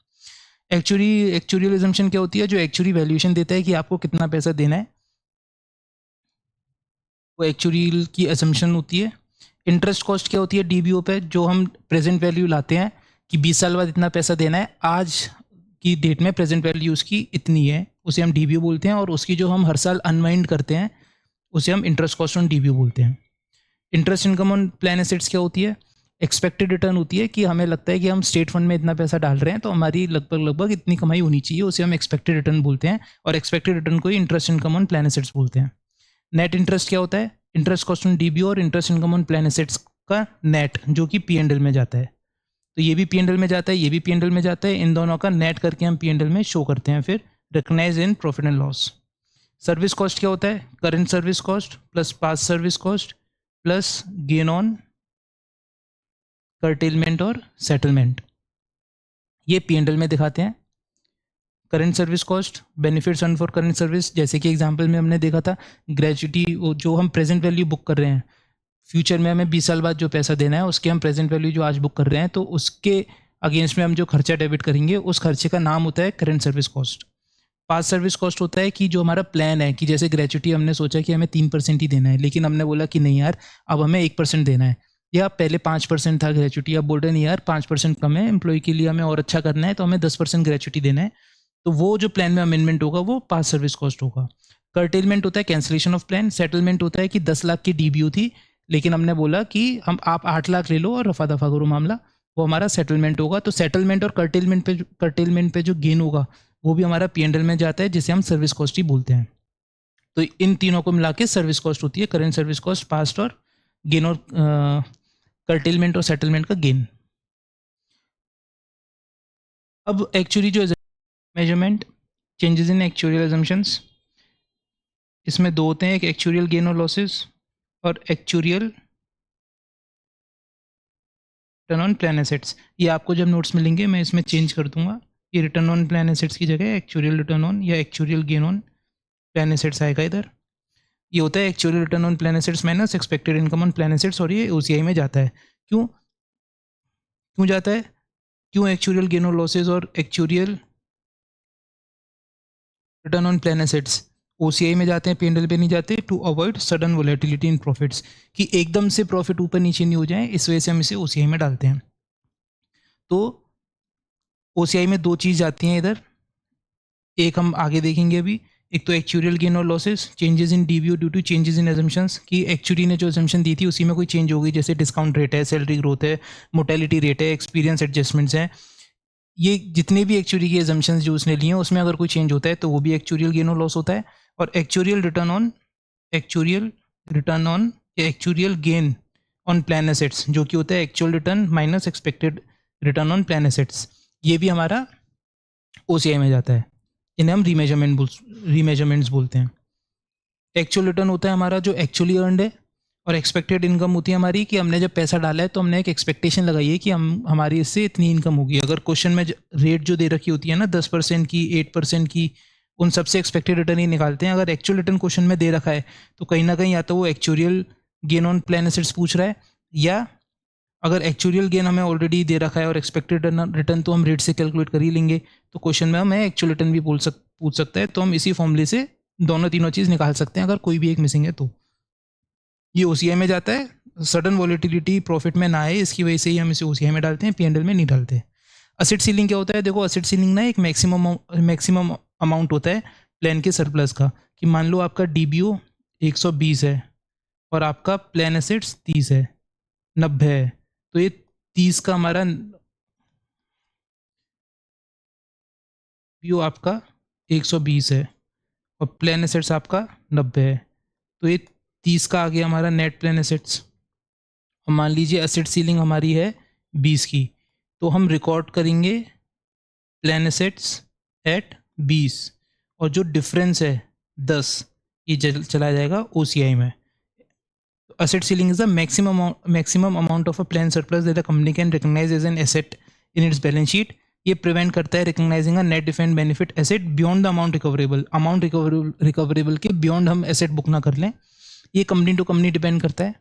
एक्चुरियल अजम्पशन क्या होती है? जो एक्चुरी वैल्यूएशन देता है कि आपको कितना पैसा देना है, वो एक्चुरियल की अजम्पशन होती है। इंटरेस्ट कॉस्ट क्या होती है डीबीओ पे? जो हम प्रेजेंट वैल्यू लाते हैं कि 20 साल बाद इतना पैसा देना है, आज की डेट में प्रेजेंट वैल्यू उसकी इतनी है, उसे हम डीबीओ बोलते हैं। और उसकी जो हम हर साल अनवाइंड करते हैं, उसे हम इंटरेस्ट कॉस्ट ऑन डीबीओ बोलते हैं। Interest income on plan assets क्या होती है? एक्सपेक्टेड रिटर्न होती है कि हमें लगता है कि हम स्टेट फंड में इतना पैसा डाल रहे हैं तो हमारी लगभग इतनी कमाई होनी चाहिए, उसे हम एक्सपेक्टेड रिटर्न बोलते हैं। और एक्सपेक्टेड रिटर्न को ही interest income on plan assets बोलते हैं। नेट इंटरेस्ट क्या होता है? इंटरेस्ट कॉस्ट ऑन डीबीओ और interest income on plan assets का नेट, जो कि पी&एल में जाता है। तो ये भी पी&एल में जाता है, ये भी पी&एल में जाता है। इन दोनों का नेट करके हम पी&एल में शो करते हैं, फिर recognise in profit and loss. Service cost क्या होता है? Current service cost plus past service cost plus gain on curtailment और सेटलमेंट। ये पी&एल में दिखाते हैं। Current service cost, benefits earn for current service, जैसे कि एग्जांपल में हमने देखा था ग्रेजुटी, जो हम प्रेजेंट वैल्यू बुक कर रहे हैं, फ्यूचर में हमें 20 साल बाद जो पैसा देना है उसके हम प्रेजेंट वैल्यू जो आज बुक कर रहे हैं, तो उसके अगेंस्ट में हम जो खर्चा डेबिट करेंगे उस खर्चे का नाम होता है current service cost. Past service cost होता है कि जो हमारा प्लान है कि जैसे ग्रेजुटी हमने सोचा कि हमें 3% ही देना है, लेकिन हमने बोला कि नहीं यार अब हमें 1% देना है, या पहले 5% था ग्रेजुटी, अब बोल रहे नहीं यार 5% कम है, एम्प्लॉय के लिए हमें और अच्छा करना है तो हमें 10% ग्रेजुटी देना है। तो वो जो प्लान में अमेंडमेंट होगा वो पास्ट सर्विस कॉस्ट होगा। कर्टेलमेंट होता है कैंसिलेशन ऑफ प्लान। सेटलमेंट होता है कि 10 लाख की डीबीओ थी, लेकिन हमने बोला कि आप 8 लाख ले लो और रफा दफा करो मामला, वो हमारा सेटलमेंट होगा। तो सेटलमेंट और कर्टेलमेंट पे जो गेन होगा वो भी हमारा पी&एल में जाता है, जिसे हम सर्विस कॉस्ट ही बोलते हैं। तो इन तीनों को मिला के सर्विस कॉस्ट होती है, करंट सर्विस कॉस्ट, पास्ट और गेन, और कर्टेलमेंट और सेटलमेंट का गेन। अब एक्चुअली जो measurement, changes in actual assumptions, इसमें दो होते हैं, एक एक्चुअल गेन और लॉसेस और actual return on plan assets. ये आपको जब नोट्स मिलेंगे मैं इसमें चेंज कर दूंगा, ये रिटर्न ऑन प्लान एसेट्स की जगह एक्चुअल रिटर्न ऑन या actual gain on plan assets आएगा इधर। ये होता है actual return on plan assets minus expected income on plan assets, और ये ओसीआई में जाता है। क्यों जाता है? क्यों एक्चुअल गेन और लॉसेस और actual return on plan assets OCI में जाते हैं, पी&एल पे नहीं जाते? To avoid sudden volatility in profits, कि एकदम से प्रॉफिट ऊपर नीचे नहीं हो जाए, इस वजह से हम इसे ओसीआई में डालते हैं। तो ओसीआई में दो चीज़ आती हैं इधर, एक हम आगे देखेंगे अभी। एक तो एक्चुअल गेन और losses, changes in DBO due to changes in assumptions, कि एक्चुअली ने जो अजम्पशन दी थी उसी में कोई चेंज हो गई, जैसे डिस्काउंट रेट है, सैलरी ग्रोथ है, मोर्टेलिटी रेट है, एक्सपीरियंस एडजस्टमेंट्स हैं। ये जितने भी एक्चुअली के अजम्पशंस जो उसने लिए हैं उसमें अगर कोई चेंज होता है तो वो भी एक्चुअल गेन और लॉस होता है। और एक्चुअल रिटर्न ऑन या actual gain on plan assets, जो कि होता है actual return minus expected return on plan assets, ये भी हमारा ओसीआई में जाता है। इन्हें हम रीमेजरमेंट्स बोलते हैं। एक्चुअल रिटर्न होता है हमारा जो एक्चुअली अर्नड है, और एक्सपेक्टेड इनकम होती है हमारी कि हमने जब पैसा डाला है तो हमने एक एक्सपेक्टेशन लगाई है कि हमारी इससे इतनी इनकम होगी। अगर क्वेश्चन में रेट जो दे रखी होती है ना 10% की, 8% की, उन सबसे एक्सपेक्टेड रिटर्न ही निकालते हैं। अगर एक्चुअल रिटर्न क्वेश्चन में दे रखा है तो कहीं ना कहीं या तो वो actual gain on plan assets पूछ रहा है, या अगर एक्चुअल गेन हमें ऑलरेडी दे रखा है और एक्सपेक्टेड रिटर्न तो हम रेट से कैलकुलेट कर ही लेंगे, तो क्वेश्चन में हमें एक्चुअल रिटर्न भी पूछ सकता है। तो हम इसी फॉर्मूले से दोनों तीनों चीज़ निकाल सकते हैं अगर कोई भी एक मिसिंग है तो। ये ओसीआई में जाता है। सडन वॉलेटिलिटी प्रॉफिट में ना आए इसकी वजह से ही हम इसे ओसीआई में डालते हैं, पीएनएल में नहीं डालते। असेट सीलिंग क्या होता है? देखो, असेट सीलिंग ना एक मैक्सिमम अमाउंट होता है प्लान के सरप्लस का। कि मान लो आपका डीबीओ 120 है और आपका प्लान एसेट्स 30 है, 90 है, तो ये 30 का हमारा डीबीओ आपका 120 है और प्लान एसेट्स आपका 90 है, तो ये 30 का आ गया हमारा नेट प्लान एसेट्स। और मान लीजिए एसेट सीलिंग हमारी है 20 की, तो हम रिकॉर्ड करेंगे प्लान एसेट्स एट 20 और जो डिफरेंस है 10 ये चला जाएगा ओसीआई में। Asset ceiling is the maximum amount of a planned surplus that the company can recognize as an asset in its balance sheet. ये प्रिवेंट करता है recognising a net defined benefit asset beyond the amount recoverable के beyond हम asset book ना कर लें। ये company to company depend करता है।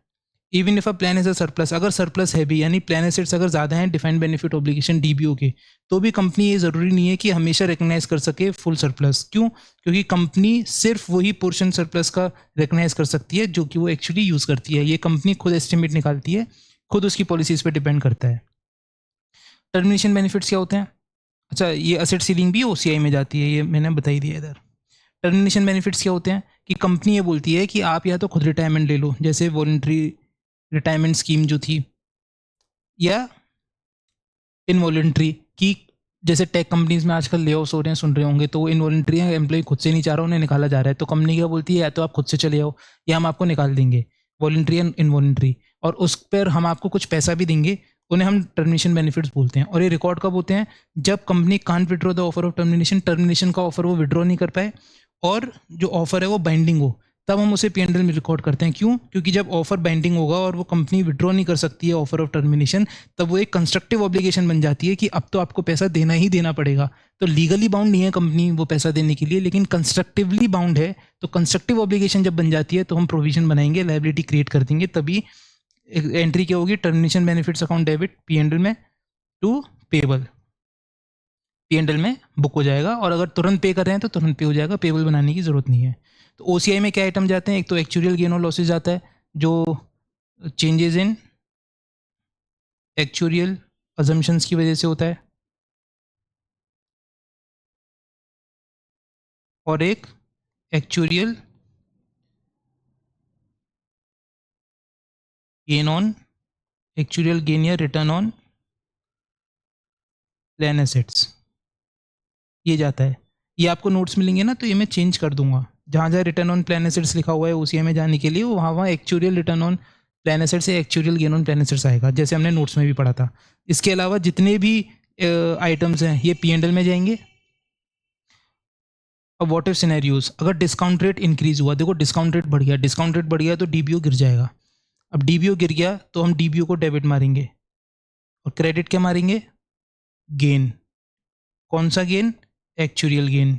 Even if a plan is a surplus, अगर सरप्लस है भी, यानी प्लान एसेट्स अगर ज़्यादा हैं डिफाइंड बेनिफिट ऑब्लिगेशन डीबीओ के, तो भी कंपनी ये ज़रूरी नहीं है कि हमेशा रिकग्नाइज कर सके फुल सरप्लस। क्यों? क्योंकि कंपनी सिर्फ वही पोर्शन सरप्लस का रिकग्नाइज कर सकती है जो कि वो एक्चुअली यूज़ करती है। ये कंपनी खुद एस्टिमेट निकालती है, खुद उसकी पॉलिसीज़ पे डिपेंड करता है। टर्मिनेशन बेनिफिट्स क्या होते हैं? अच्छा, ये असेट सीलिंग भी ओसीआई में जाती है, ये मैंने बता ही दिया इधर। टर्मिनेशन बेनिफिट्स क्या होते हैं? कि कंपनी ये बोलती है कि आप या तो खुद रिटायरमेंट ले लो, जैसे वॉलंटरी रिटायरमेंट स्कीम जो थी, या इनवॉलंटरी की, जैसे टेक कंपनीज में आजकल ले ऑफ्स हो रहे हैं, सुन रहे होंगे, तो वो इनवॉलंटरी है, एम्प्लॉय खुद से नहीं चाह रहा, उन्हें निकाला जा रहा है, तो कंपनी क्या बोलती है, या तो आप खुद से चले जाओ या हम आपको निकाल देंगे, वॉलंटरी एंड इनवॉलंटरी, और उस पर हम आपको कुछ पैसा भी देंगे। उन्हें हम टर्मिनेशन बेनिफिट्स बोलते हैं। और ये रिकॉर्ड कब होते हैं? जब company can't withdraw the offer of termination का ऑफर वो विड्रॉ नहीं कर पाए और जो ऑफर है वो बाइंडिंग हो, तब हम उसे पीएनएल में रिकॉर्ड करते हैं। क्यों? क्योंकि जब ऑफर बाइंडिंग होगा और वो कंपनी विड्रॉ नहीं कर सकती है ऑफर ऑफ टर्मिनेशन, तब वो एक कंस्ट्रक्टिव ऑब्लिगेशन बन जाती है कि अब तो आपको पैसा देना ही देना पड़ेगा। तो लीगली बाउंड नहीं है कंपनी वो पैसा देने के लिए, लेकिन कंस्ट्रक्टिवली बाउंड है। तो कंस्ट्रक्टिव ऑब्लिगेशन जब बन जाती है तो हम प्रोविजन बनाएंगे, लायबिलिटी क्रिएट कर देंगे, तभी एंट्री क्या होगी? Termination benefits account debit PNL में टू पेबल, पीएनएल में बुक हो जाएगा। और अगर तुरंत पे कर रहे हैं तो तुरंत पे हो जाएगा, पेबल बनाने की जरूरत नहीं है। तो ओसीआई में क्या आइटम जाते हैं? एक तो एक्चुअल गेन और लॉसेज जाता है, जो चेंजेस इन एक्चुअल अजम्पशंस की वजह से होता है, और एक actual gain on actual gain या रिटर्न ऑन प्लान एसेट्स, ये जाता है। ये आपको नोट्स मिलेंगे ना, तो ये मैं चेंज कर दूंगा। जहाँ जहाँ रिटर्न ऑन प्लान एसेट्स लिखा हुआ है ओसीआई में जाने के लिए, वहाँ वहाँ actual return on plan assets से actual gain on plan assets आएगा, जैसे हमने नोट्स में भी पढ़ा था। इसके अलावा जितने भी आइटम्स हैं ये पीएनएल में जाएंगे। अब व्हाट इफ सिनेरियोज, अगर डिस्काउंट रेट इंक्रीज हुआ, देखो डिस्काउंट रेट बढ़ गया तो डीबीओ गिर जाएगा। अब डीबीओ गिर गया तो हम डीबीओ को डेबिट मारेंगे और क्रेडिट क्या मारेंगे? गेन। कौन सा गेन? Actual gain.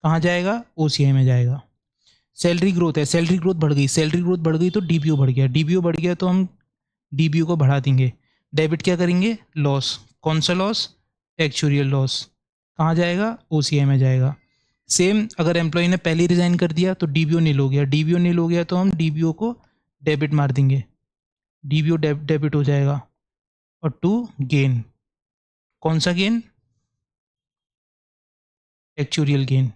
कहाँ जाएगा? ओसीआई में जाएगा। सैलरी ग्रोथ है, सैलरी ग्रोथ बढ़ गई तो डीबीओ बढ़ गया तो हम डीबीओ को बढ़ा देंगे। डेबिट क्या करेंगे? लॉस। कौन सा लॉस? Actual loss. कहाँ जाएगा? ओसीआई में जाएगा। सेम, अगर एम्प्लॉय ने पहले रिजाइन कर दिया तो डीबीओ नील हो गया तो हम डीबीओ को डेबिट मार देंगे, डीबीओ डेबिट हो जाएगा। और टू गेन, कौन सा गेन? Actual gain.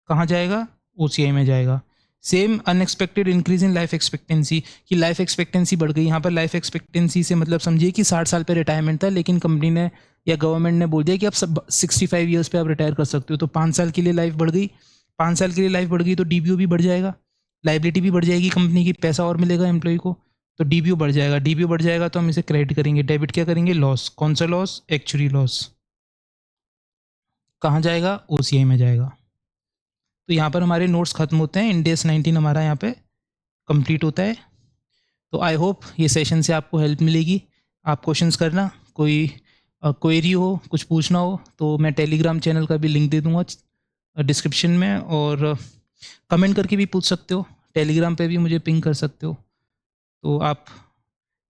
कहाँ जाएगा? ओसीआई में जाएगा। Same, unexpected increase in life expectancy, कि लाइफ एक्सपेक्टेंसी बढ़ गई। यहाँ पर लाइफ एक्सपेक्टेंसी से मतलब समझिए कि 60 साल पे रिटायरमेंट था, लेकिन कंपनी ने या गवर्नमेंट ने बोल दिया कि आप सब 65 ईयर्स पे आप रिटायर कर सकते हो, तो 5 साल के लिए लाइफ बढ़ गई। 5 साल के लिए लाइफ बढ़ गई तो डीबीओ भी बढ़ जाएगा, लाइबिलिटी भी बढ़ जाएगी कंपनी की, पैसा और मिलेगा एम्प्लॉय को, तो डीबीओ बढ़ जाएगा तो हम इसे क्रेडिट करेंगे। डेबिट क्या करेंगे? लॉस। कौन सा लॉस? Actually loss. कहाँ जाएगा, OCI में जाएगा। तो यहाँ पर हमारे नोट्स ख़त्म होते हैं, इंडेस 19 हमारा यहाँ पे कंप्लीट होता है। तो आई होप ये सेशन से आपको हेल्प मिलेगी। आप क्वेश्चंस करना, कोई क्वेरी हो, कुछ पूछना हो तो मैं टेलीग्राम चैनल का भी लिंक दे दूँगा डिस्क्रिप्शन में, और कमेंट करके भी पूछ सकते हो, टेलीग्राम पे भी मुझे पिंग कर सकते हो। तो आप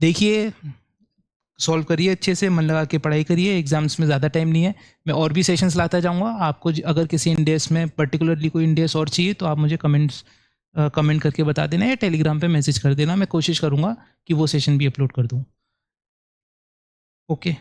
देखिए, सॉल्व करिए अच्छे से, मन लगा के पढ़ाई करिए, एग्जाम्स में ज़्यादा टाइम नहीं है। मैं और भी सेशंस लाता जाऊँगा। आपको अगर किसी इंडेस में पर्टिकुलरली कोई इंडेस और चाहिए तो आप मुझे कमेंट करके बता देना या टेलीग्राम पे मैसेज कर देना। मैं कोशिश करूँगा कि वो सेशन भी अपलोड कर दूँ। ओके।